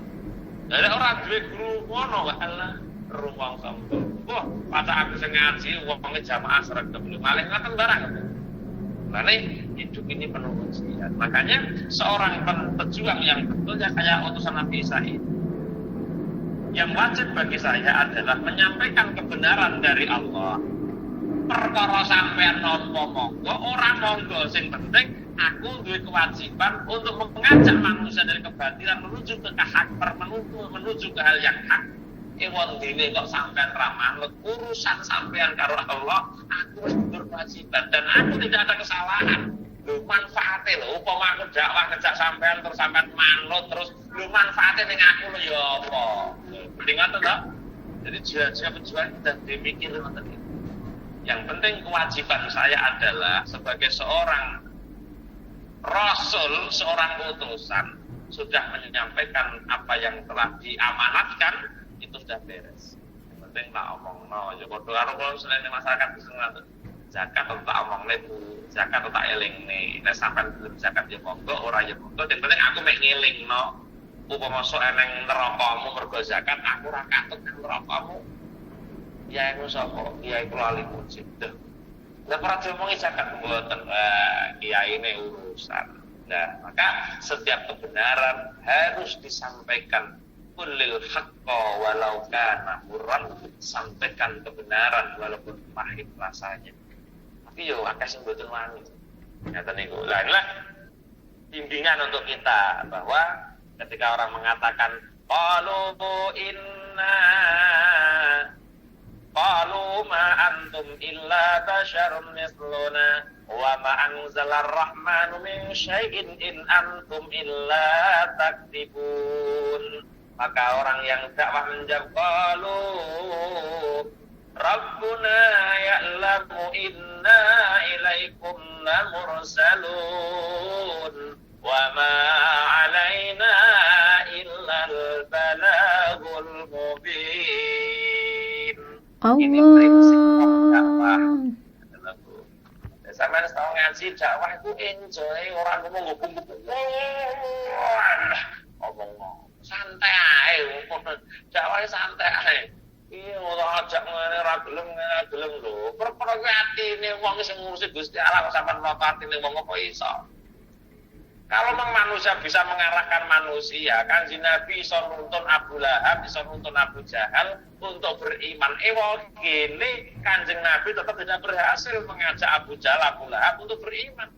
Jadi orang duwe guru ngono Allah ruang sampun. Wah, pada aku sing ngaji wong jamaah sregep malih ngoten barang. Karena hidup ini penuh ujian. Makanya seorang pejuang yang betulnya kayak utusan Nabi Isa ini, yang wajib bagi saya adalah menyampaikan kebenaran dari Allah. Perkara sampean nampa monggo, ora monggo, sing penting aku duwe kewajiban untuk mengajak manusia dari kebatilan menuju ke hak, menuju ke hal yang hak. Wong dene kok sampean ramanut urusan sampean karo Allah, aku wis berkewajiban dan aku tidak ada kesalahan. Lho manfaate lho upama aku dakwah ngejak sampean terus sampean manut terus lho manfaate ning aku lho ya apa. Mending ngoten to. Jadi jihad pejuang kita dimikir ngoten iki. Yang penting kewajiban saya adalah sebagai seorang rasul, seorang utusan sudah menyampaikan apa yang telah diamanatkan. Itu sudah beres. Yang penting tak omong ya padha karo kalau selain masyarakat bisa ngoten. Zakat tak omongne Bu, zakat tak elingne. Nek sampean belum zakat ya monggo, ora ya monggo. Yang penting aku mek ngelingno. Upama sok eneng nerakamu mergo zakat, aku ora katut nerakamu. Ya iku sapa? Ya iku lali mujib. Lah ora diomongi zakat mboten. Kiyaine urusan. ada. Maka setiap kebenaran harus disampaikan. Kulil haqqa walau kana murran, sampaikan kebenaran walaupun pahit rasanya. Tapi yo akeh sing mboten wani. Ngaten niku. Lah inilah bimbingan untuk kita bahwa ketika orang mengatakan qalu ma antum illa basharun mithluna wa ma anzalar rahmanu min syai'in in antum illa takdzibun. Maka orang yang dakwah menjawab qalu rabbuna ya'lamu inna ilaikum lamursalun wa ma 'alaina illa al-balagul mubin. Ini prinsip dakwah. Sampeyan tahu ngaji dakwah itu enjoy, orang ngomong gugung-gugung. Ngomong santai ae, dakwah santai ae. Iya, ora ajak ngene ra gelem lho. Perkara kuwi atine wong sing ngurusi Gusti Allah sampean napa atine wong apa iso. Kalau memang manusia bisa mengarahkan manusia, Kanjeng Nabi iso nuntun Abu Lahab, iso nuntun Abu Jahal untuk beriman. Gini Kanjeng Nabi tetap tidak berhasil mengajak Abu Jahal, Abu Lahab untuk beriman.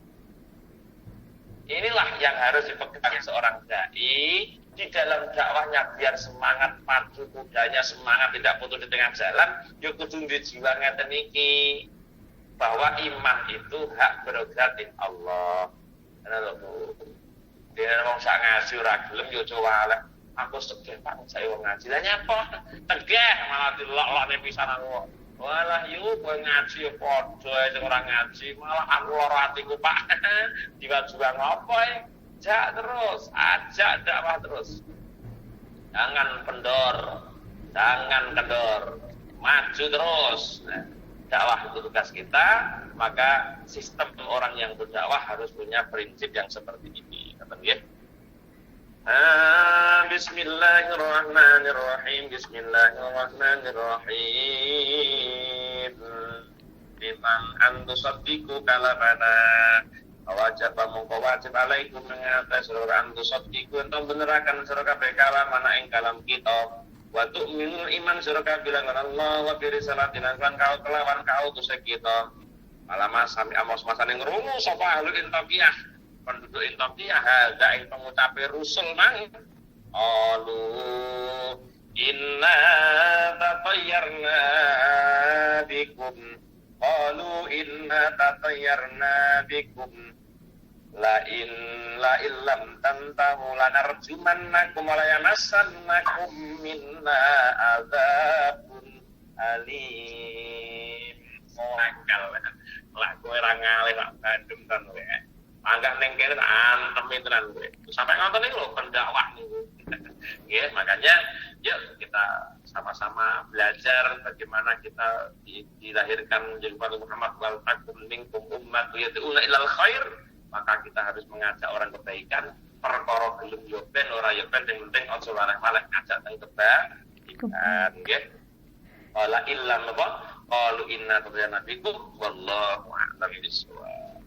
Inilah yang harus dipegang seorang dai di dalam dakwahnya, biar semangat padu kudanya, semangat tidak putus di tengah jalan. Yo kudu jiwa ngeten iki bahwa iman itu hak prerogatif Allah. Ana lho Bu. Dene wong sak ngaji ora gelem yo aja walek. Aku segeh Pak saya wong ngaji. Lah nyapa? Tegeh malah dilok-lokne pisan aku. Walah yo kowe ngaji yo padha sing ora ngaji, malah aku lara atiku Pak. Diwa-juang apa e? Ajak terus, ajak dakwah terus. Jangan kendor, maju terus. Nah, dakwah itu tugas kita, maka sistem orang yang berdakwah harus punya prinsip yang seperti ini. Kata dia. Bismillahirrahmanirrahim. Biman antu sabdiku kalamana. Wajib mongko wajib alaikum mengatas surah antu sabdiku entong benerakan surah kabeh kalamana ing kalam kita. Wa tu'minul iman surah bilang Allah wa bi risalatin lan kau kelawan kau tuh kita. Malama sami amos masane ngrungu sapa ahli intaqiyah. Penduduk intaqiyah hadza ing pengucape rusul mang. Alu inna tatayyarna bikum. Qalu inna tatayyarna bikum. La illam tantahu lanarjumannakum wa la yamassannakum minna adzabun alim. Mangkal lah kowe ra ngalih tak bandem kan kowe. Anggap ning kene antem tenan kowe. Sampai ngonten iki lho pendakwah niku. Nggih, makanya yuk kita sama-sama belajar bagaimana kita dilahirkan menjadi umat Muhammad wal takum minkum ummatun yad'una ilal khair. Maka kita harus mengajak orang kebaikan, perkara gelem yo ben ora yo ben sing penting aja lareh-lareh ngajak teng kebaikan nggih. Wala illam apa? Qalu inna tayyana bikum wallahu a'lam bishawab.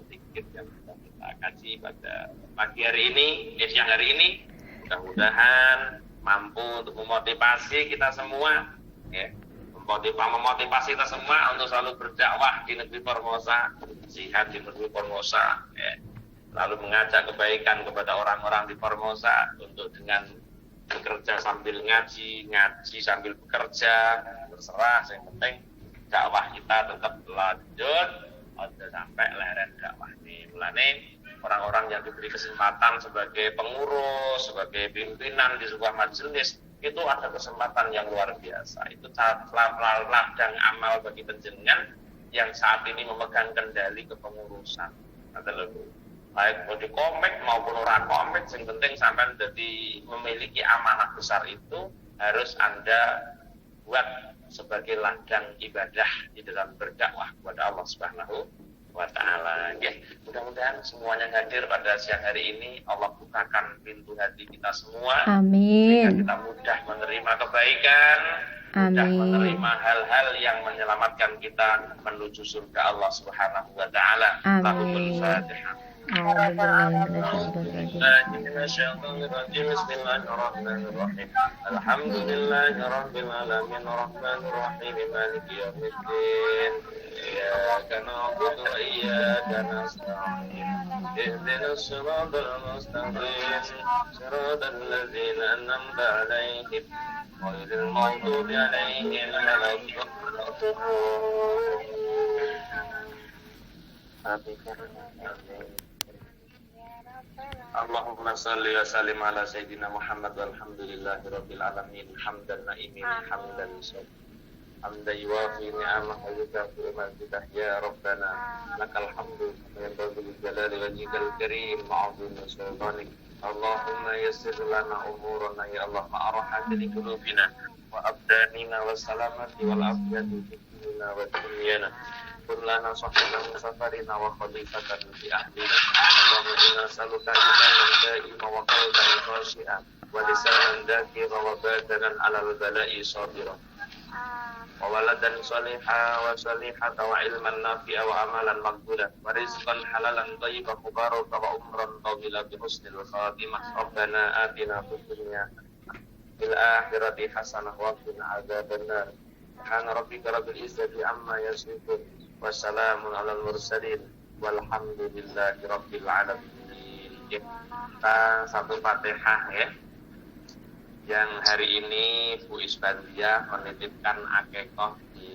Sedikit yang kita kaji pada pagi hari ini, siang hari ini, mudah-mudahan mampu untuk memotivasi kita semua ya. Memotivasi kita semua untuk selalu berdakwah di negeri Formosa, jihad di negeri Formosa, ya. Lalu mengajak kebaikan kepada orang-orang di Formosa untuk dengan bekerja sambil ngaji sambil bekerja, terserah. Yang penting dakwah kita tetap lanjut, ada sampai leren dakwah ini. Mulane orang-orang yang diberi kesempatan sebagai pengurus, sebagai pimpinan di sebuah majelis, itu ada kesempatan yang luar biasa. Itu ladang amal bagi penjenengan yang saat ini memegang kendali kepengurusan. Adalah baik mau di komik maupun orang komik, yang penting sampai jadi memiliki amanah besar itu harus Anda buat sebagai ladang ibadah di dalam berdakwah kepada Allah Subhanahu wa ta'ala. Ya, mudah-mudahan semuanya hadir pada siang hari ini. Allah bukakan pintu hati kita semua. Amin. Sehingga kita mudah menerima kebaikan, mudah menerima hal-hal yang menyelamatkan kita menuju surga Allah Subhanahu wa ta'ala. Lahumul Fatihah. أعوذ بالله من الشيطان الرجيم. من الشيطان الرجيم بسم الله الرحمن الرحيم الحمد لله رب العالمين الرحمن الرحيم مالك يوم الدين إياك نعبد وإياك نستعين اهدنا الصراط المستقيم صراط الذين أنعمت عليهم غير المغضوب عليهم ولا الضالين. Allahumma salli wa sallim ala sayyidina Muhammad walhamdulillahi rabbil alamin hamdan na'imin hamdan hamdan yuwafi ni'amah wa yukafi mazidah ya Rabbana lakal hamdu yanbaghi li jalali wajhikal karim ma'azimi sultanik Allahumma yassir lana umurana ya Allah ma'arahati li qulubina wa abdanina wa salamati wal afiyati fi dinina wa dunyana kullana sahiban safarina wa khalifatan fi ahlina Allahumma inna saluka imanan da'ima wa qalban khashi'an wa lisanan dhakira wa badanan alal bala'i sabira wa waladan salihah wa salihata wa ilman nafi'a wa amalan maghfura wa rizqan halalan thayyiban mubaraka wa umran tawila bi husnil khatimah Rabbana atina fid dunya fil akhirati hasanah wa qina adzabannar subhana rabbika rabbil izzati amma yasifun wassalamun alal mursalin walhamdulillahi rabbil alamin. Kita satu Fatihah ya. Yang hari ini Bu Isbandiah menitipkan akikah di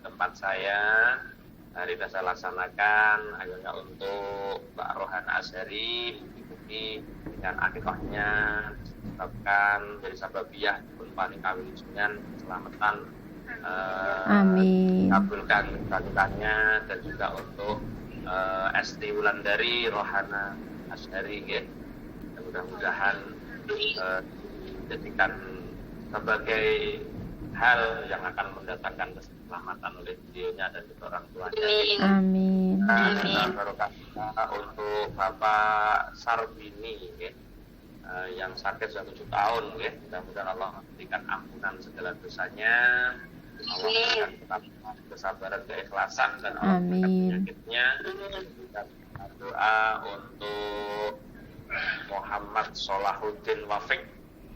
tempat saya. Hari ini saya laksanakan akhirnya untuk Mbak Rohana Azhari mengikuti dengan akikahnya disebabkan dari sababiyah pun paling kawinjunan keselamatan Amin. kabulkan kandungannya dan juga untuk ST Wulandari Rohana Azhari ya. Mudah-mudahan dijadikan sebagai hal yang akan mendatangkan keselamatan oleh beliaunya dan juga orang tuanya. Amin. Barokah untuk Bapak Sarbini ya. Yang sakit sudah 7 tahun ya. Mudah-mudahan Allah memberikan ampunan segala dosanya. Allah memberikan kesabaran, keikhlasan dan Allah memberikan penyakitnya. Dan doa untuk Muhammad Solahuddin Wafik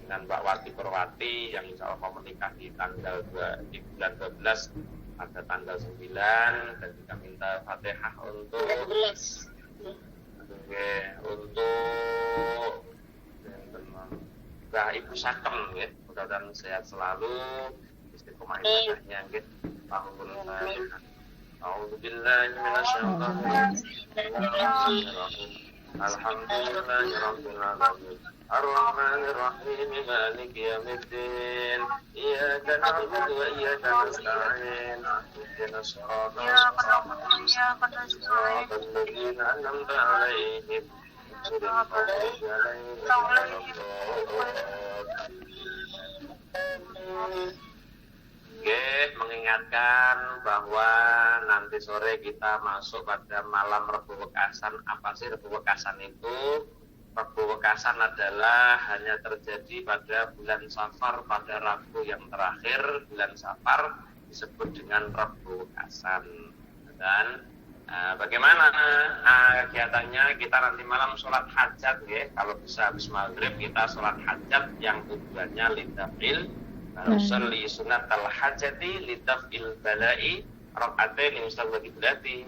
dengan Mbak Wati Purwati yang insya Allah mau menikah di bulan 12 pada tanggal 9 dan juga minta Fatihah untuk Mbak Ibu Sakem ya. Mudah-mudahan sehat selalu istiqomah ibadahnya nggih. A'udzubillahi minasyaitonir rajim. Alhamdulillahirabbil alamin. Ar-Rahmanir Rahim Maliki Yaumiddin. Iyyaka na'budu wa iyyaka nasta'in. Ihdinas siratal mustaqim. An'amta 'alaihim. Oke, mengingatkan bahwa nanti sore kita masuk pada malam Rebo Wekasan. Apa sih Rebo Wekasan itu? Rebo Wekasan adalah hanya terjadi pada bulan Safar, pada Rabu yang terakhir bulan Safar disebut dengan Rebo Wekasan. Dan bagaimana kegiatannya? Kita nanti malam sholat hajat ya. Kalau bisa habis maghrib kita sholat hajat yang tujuannya lidafil usolli sunat al-hajati lidafil balai rakaatain mustaqbal qiblati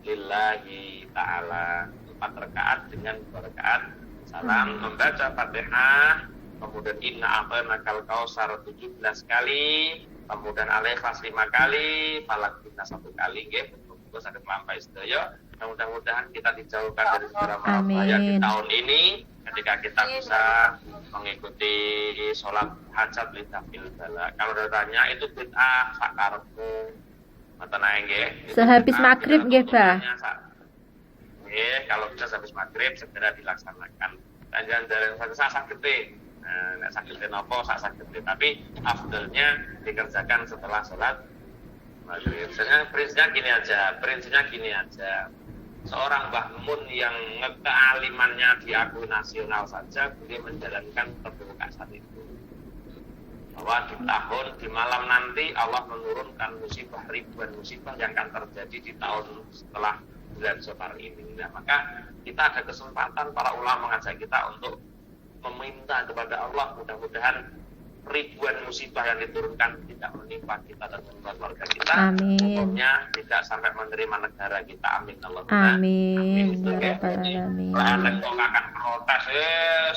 lillahi ta'ala 4 rakaat dengan 2 rakaat salam membaca Fatihah kemudian inna a'tainakal kausar 17 kali kemudian al-ikhlas 5 kali falak bina 1 kali nggih muga saged lampahi sedaya mudah-mudahan kita dijauhkan dari segala bahaya di tahun ini ketika kita bisa mengikuti sholat hajat lidafil bala. Kalau datanya itu bid'ah sakarepmu ngoten ae nggih. Sehabis maghrib nggih, Bah. Nggih, kalau bisa sehabis maghrib segera dilaksanakan. Dan jangan dari sak gede. Nek sak gede napa sak gede, tapi afdalnya dikerjakan setelah sholat maghrib. Prinsipnya gini aja. Seorang Mbah Mun yang kealimannya diakui nasional saja beliau menjalankan Rebo Wekasan itu bahwa di malam nanti Allah menurunkan musibah ribuan musibah yang akan terjadi di tahun setelah bulan Safar ini. Nah, maka kita ada kesempatan para ulama mengajak kita untuk meminta kepada Allah mudah-mudahan ribuan musibah yang diturunkan tidak menimpa kita dan menimpa keluarga kita. Amin. Umumnya tidak sampai menerima negara kita. Amin Allah. Amin. Ya Rabbal Alamin. Lan kok akan protes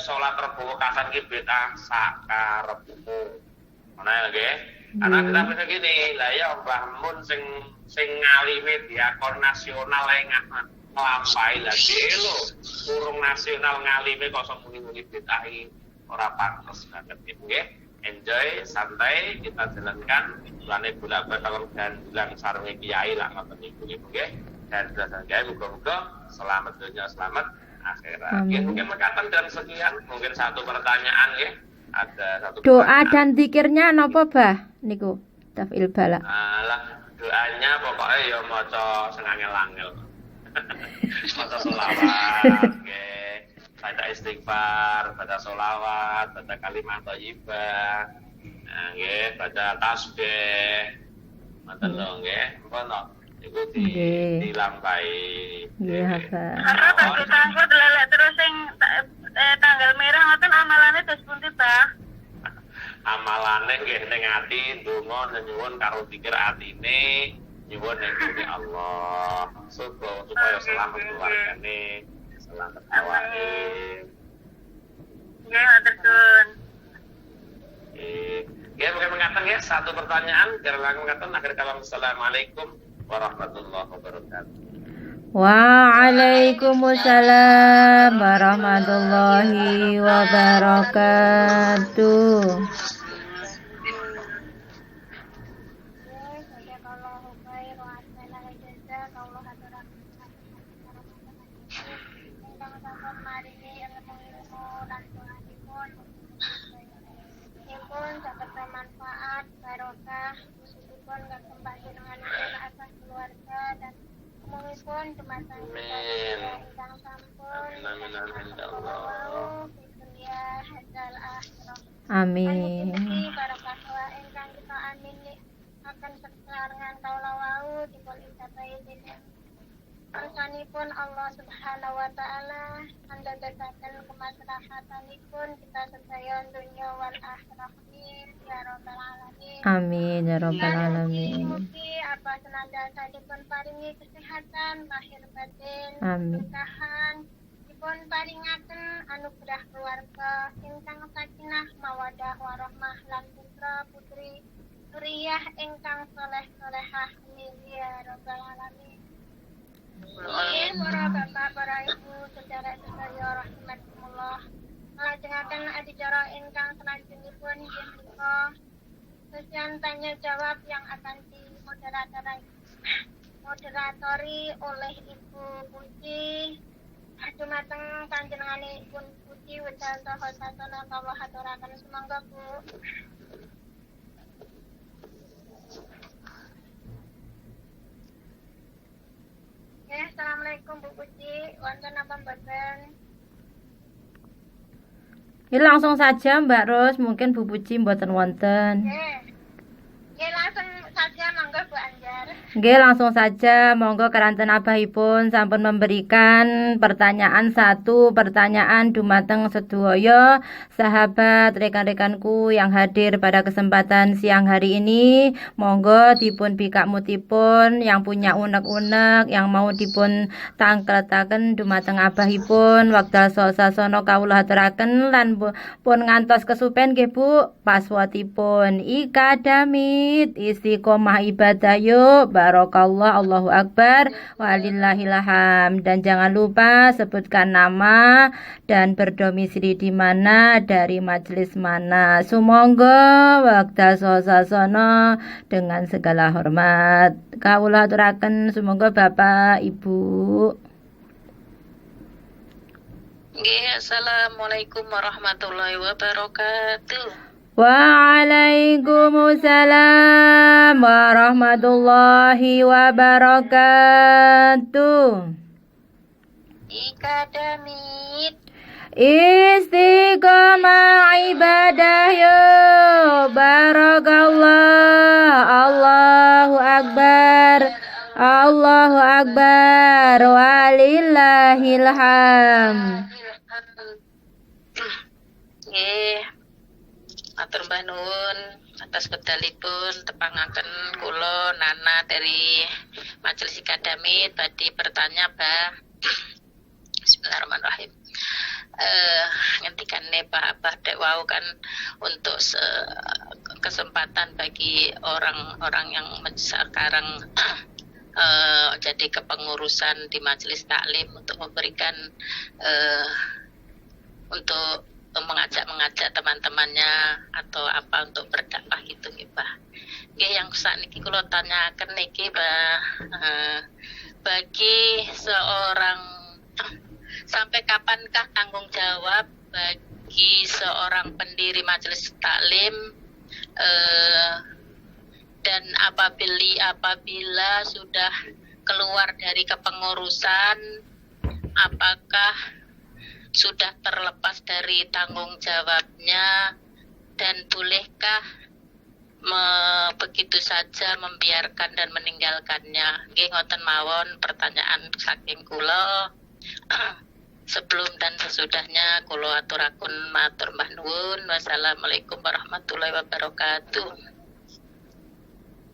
salat Rebo kasan ki bid'ah sakarepmu. Ngono ya nggih. Karena kita bisa gini, lah ya Mbah Mun sing ngalime diakon nasional ae nglampahi lah dhewe lho. Urung nasional ngalime kok sok muni-muni bid'ah iki ora pantes banget nggih. Enjoy, santai, kita jalankan bulan bakal dan bulan sarunge kiai lah ngoten niku nggih. Dan belasan kiai muga-muga selamat dunia, selamat akhirat. Mungkin mekaten dan sekian, mungkin satu pertanyaan ya. Ada satu Doa pertanyaan. dan zikirnya napa, Bah? Niku tafil bala. Alah, doanya pokoknya ya maca sing angel-angel. Maca selawat, nggih. Baca istighfar, baca sholawat, baca kalimat thayyibah, nggih, baca tasbih, ngoten lho nggih, mbono iku dilampahi. Nggih, Abah. Karena tadi tanggut lelek terus sing tanggal merah ngoten amalane terus pundi, Bah? Amalane nggih ning ati ndonga nyuwun karo zikir atine, nyuwun ning Gusti Allah, supaya selamat keluargane. Selamat awake. Nggih, matur nuwun. Ya, mungkin mengatakan ya satu pertanyaan, kira langsung mengatakan akhir kalam. Assalamualaikum warahmatullahi wabarakatuh. Waalaikumsalam warahmatullahi wabarakatuh. Dapat bermanfaat, barokah, meskipun nggak kembali dengan atas keluarga dan umumipun dumateng kita ingkang sampun dunia hadal akhirah. Amin. Barokah ingkang kita amin akan sesarengan kaula wau dipun ijabahi dening kersanipun Allah Subhanahu wa taala andhadhaken kemaslahatanipun kita sedaya dunya wal akhirah ya rabbal alamin. Amin ya rabbal alamin. Mugi apa senantiasa dipun paringi kesehatan lahir batin, Amin. keberkahan, dipun paringaken anugerah keluarga ingkang sakinah mawaddah warahmah lan putra putri suriyah ingkang saleh salehah ya rabbal alamin. Para bapak, para ibu, saudara-saudara rahimakumullah. Nglajengaken adicara ingkang selanjutipun inggih punika sesian tanya jawab yang akan dimoderatori oleh Ibu Puji. Dumateng panjenenganipun Puji wedal saha sasana kawula aturaken sumangga Bu. Ya, assalamualaikum Bu Puji. Wonten apa mboten? Ini langsung saja Mbak Ros, mungkin Bu Puji mboten wonten. Ya, langsung saja monggo Bu Anjar. Nggih, langsung saja monggo keranten abahipun sampun memberikan pertanyaan dumateng sedaya sahabat rekan-rekanku yang hadir pada kesempatan siang hari ini. Monggo dipun bikakmutipun yang punya unek-unek yang mau dipun tangkletaken dumateng abahipun wekdal sasana kawula aturaken lan pun ngantos kesupen nggih Bu paswatipun ikadamit istiqomah ibadah yuk. Barakallah, Allahu Akbar, walillahilham. Dan jangan lupa sebutkan nama dan berdomisili di mana, dari majelis mana. Sumangga wekdal sasana dengan segala hormat kawula aturaken sumangga Bapak Ibu. Nggih, assalamualaikum warahmatullahi wabarakatuh. Waalaikumsalam warahmatullahi wabarakatuh. Ikadamit Istiqomah ibadah yuk. Barakallah, Allahu Akbar, Allahu Akbar walillahil hamd. Nggih, matur mbah nuwun atas pedalipun tepangaken kula Nana dari Majelis Akademik badhe bertanya Mbah. Bismillahirrahmanirrahim. Ngendikane Pak Abah dek wau kan untuk kesempatan bagi orang-orang yang sekarang jadi kepengurusan di majelis taklim untuk memberikan untuk mengajak teman-temannya atau apa untuk berdakwah gitu nggih Pak. Nggih yang sakniki kula tanyaken niki Pak, bagi seorang sampai kapankah tanggung jawab bagi seorang pendiri majelis taklim dan apabila sudah keluar dari kepengurusan, apakah sudah terlepas dari tanggung jawabnya dan bolehkah begitu saja membiarkan dan meninggalkannya? Nggih ngoten mawon pertanyaan saking kula. Sebelum dan sesudahnya kula aturaken matur mbah nuwun. Wassalamualaikum warahmatullahi wabarakatuh.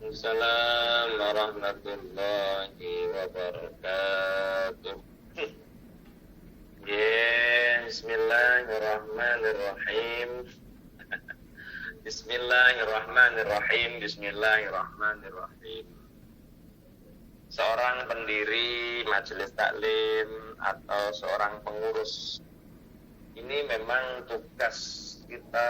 Assalamualaikum warahmatullahi wabarakatuh. Bismillahirrahmanirrahim. Bismillahirrahmanirrahim. Seorang pendiri majelis taklim atau seorang pengurus ini memang tugas kita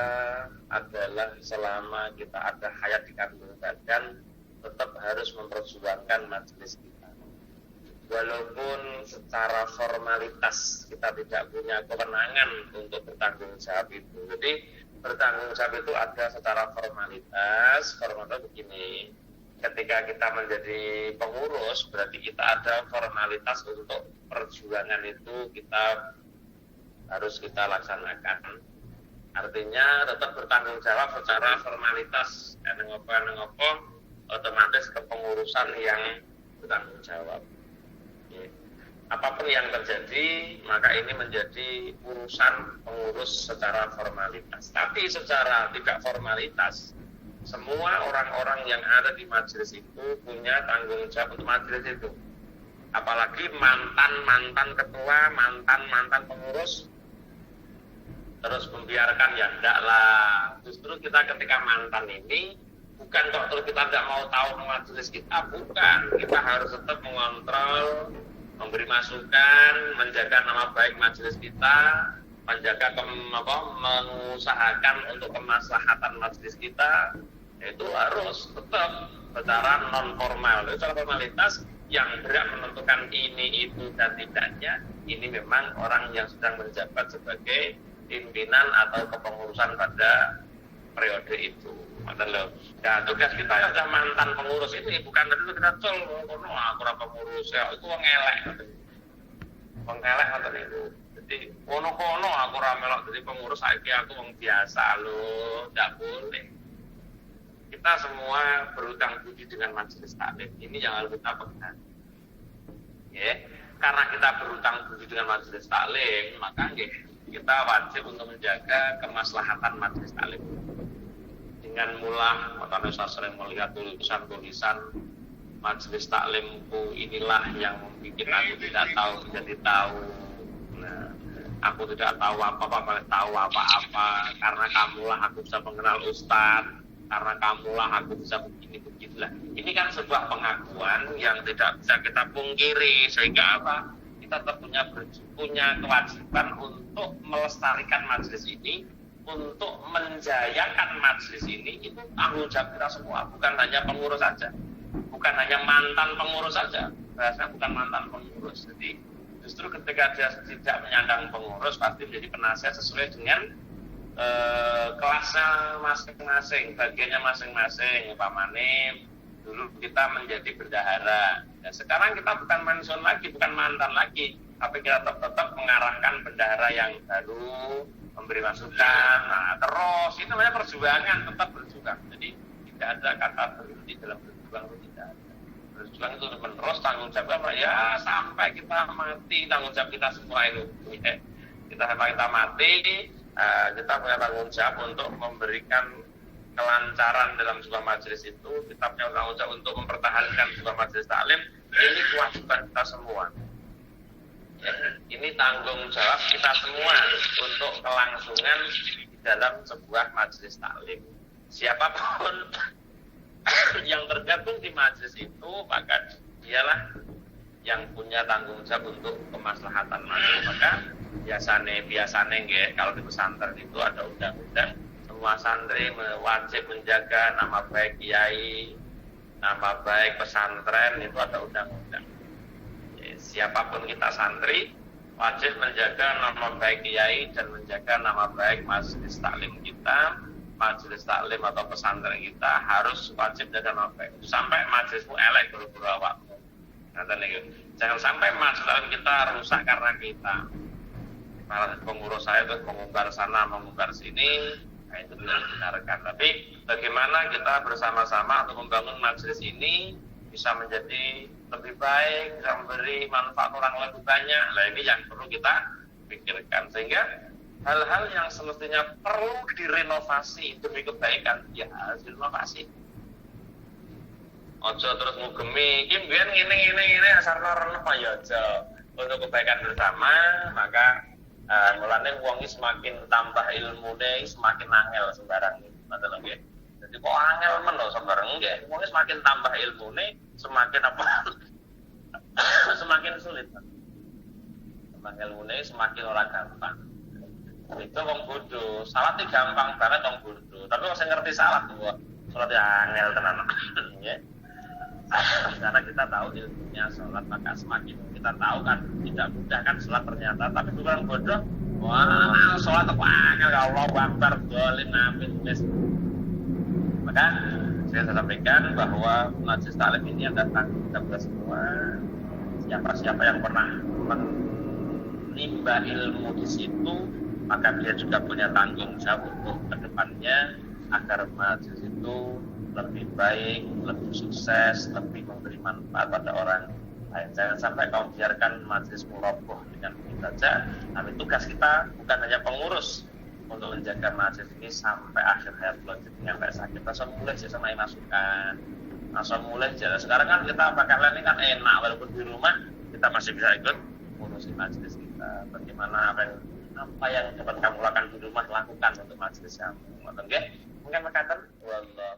adalah selama kita ada hayat di kandung badan tetap harus memperjuangkan majelis kita. Walaupun secara formalitas kita tidak punya kewenangan untuk bertanggung jawab itu. Jadi bertanggung jawab itu ada secara formalitas begini. Ketika kita menjadi pengurus, berarti kita ada formalitas untuk perjuangan itu harus kita laksanakan. Artinya tetap bertanggung jawab secara formalitas. Ngopo otomatis kepengurusan yang bertanggung jawab. Apapun yang terjadi, maka ini menjadi urusan pengurus secara formalitas. Tapi secara tidak formalitas, semua orang-orang yang ada di majelis itu punya tanggung jawab untuk majelis itu. Apalagi mantan ketua, mantan pengurus, terus membiarkan ya enggak lah. Justru kita ketika mantan ini, bukan kok terus kita tidak mau tahu majelis kita, bukan. Kita harus tetap mengontrol, memberi masukan, menjaga nama baik majelis kita, mengusahakan untuk kemaslahatan majelis kita. Itu harus tetap secara non formal. Secara formalitas yang berhak menentukan ini, itu dan tidaknya, ini memang orang yang sedang menjabat sebagai pimpinan atau kepengurusan pada periode itu. Ya, tugas kita ya sudah mantan pengurus ini, bukan dari kita aku ora pengurus ya, itu wong elek. Wong elek ngoten niku. Jadi kono-kono aku ora melok dadi pengurus, saiki aku wong biasa lho, ndak boleh. Kita semua berutang budi dengan majelis taklim. Ini yang harus kita pegang. Ya, karena kita berutang budi dengan majelis taklim, maka kita wajib untuk menjaga kemaslahatan majelis taklim. Dengan mulah, makanya saya sering melihat tulisan-tulisan majelis taklimku inilah yang membuat aku tidak tahu menjadi tahu. Nah, aku tidak tahu apa-apa, tahu apa-apa. Karena kamulah aku bisa mengenal ustadz. Karena kamulah aku bisa begini-beginilah. Ini kan sebuah pengakuan yang tidak bisa kita pungkiri. Sehingga apa? Kita tetap punya kewajiban untuk melestarikan majelis ini, untuk menjayakan majelis ini. Itu tanggung jawab kita semua, bukan hanya pengurus saja, bukan hanya mantan pengurus saja. Bahasanya bukan mantan pengurus. Jadi justru ketika dia tidak menyandang pengurus, pasti menjadi penasihat sesuai dengan kelasnya masing-masing, bagiannya masing-masing. Umpamane dulu kita menjadi bendahara, dan sekarang kita bukan pensiun lagi, bukan mantan lagi, tapi kita tetap mengarahkan bendahara yang baru, memberi masukan. Nah, terus ini namanya perjuangan, tetap berjuang. Jadi tidak ada kata berhenti dalam berjuang, itu tidak ada. berjuang itu menerus, tanggung jawab apa? Ya sampai kita mati, tanggung jawab kita semua itu. Ya. Kita sampai kita mati, kita punya tanggung jawab untuk memberikan kelancaran dalam sebuah majelis itu. Kita punya tanggung jawab untuk mempertahankan sebuah majelis taklim. Ini kewajiban kita semua. Ya, ini tanggung jawab kita semua untuk kelangsungan di dalam sebuah majelis taklim. Siapapun yang tergabung di majelis itu, maka dialah yang punya tanggung jawab untuk kemaslahatan majelis. Maka biasanya nggih, kalau di pesantren itu ada undang-undang semua santri wajib menjaga nama baik kiai, nama baik pesantren, itu ada undang-undang. Siapapun kita santri wajib menjaga nama baik kiai dan menjaga nama baik majelis taklim kita, majelis taklim atau pesantren kita harus wajib jaga nama baik. Sampai majelismu elek buru-buru awakmu. Jangan sampai majelis taklim kita rusak karena kita. Malah pengurus saya terus mengumbar sana, mengumbar sini, nah itu tidak dibenarkan. Tapi bagaimana kita bersama-sama untuk membangun majelis ini bisa menjadi lebih baik, bisa memberi manfaat orang lebih banyak. Nah ini yang perlu kita pikirkan, sehingga hal-hal yang semestinya perlu direnovasi demi kebaikan ya harus direnovasi. Ojo terus ngugemi, iki mbiyen ngene asarno renov ya aja. Untuk kebaikan bersama, maka mulane wong iki semakin tambah ilmune semakin angel sembarang. Ngoten nggih. Jadi kok angel men lho sembarang nggih. Wong semakin tambah ilmune semakin apa? Semakin sulit. Semakin ilmune semakin ora gampang. Itu wong bodoh, salat itu gampang banget wong bodoh. Tapi wong sing ngerti salat kok salat angel tenan. Nggih. Karena kita tahu ilmunya salat, maka semakin kita tahu kan tidak mudah kan salat ternyata. Tapi bukan bodoh, wah salat apa angel ya Allah Akbar dolim amin wis. Maka saya sampaikan bahwa majelis taklim ini ada tanggung jawab semua. Siapa yang pernah menimba ilmu di situ, maka dia juga punya tanggung jawab untuk kedepannya agar majelis itu lebih baik, lebih sukses, lebih memberi manfaat pada orang lain. Jangan sampai kau biarkan majelismu roboh dengan begitu saja. Tapi tugas kita bukan hanya pengurus untuk menjaga majelis ini sampai akhir hayat lanjut sampai sakit. Langsung mulai aja sama masukan, langsung mulai aja. Sekarang kan kita pakai ini kan enak, walaupun di rumah kita masih bisa ikut ngurusi majelis kita. Bagaimana apa yang dapat kamu lakukan di rumah, lakukan untuk majelis kamu. Mungkin berkaitan. Wallah.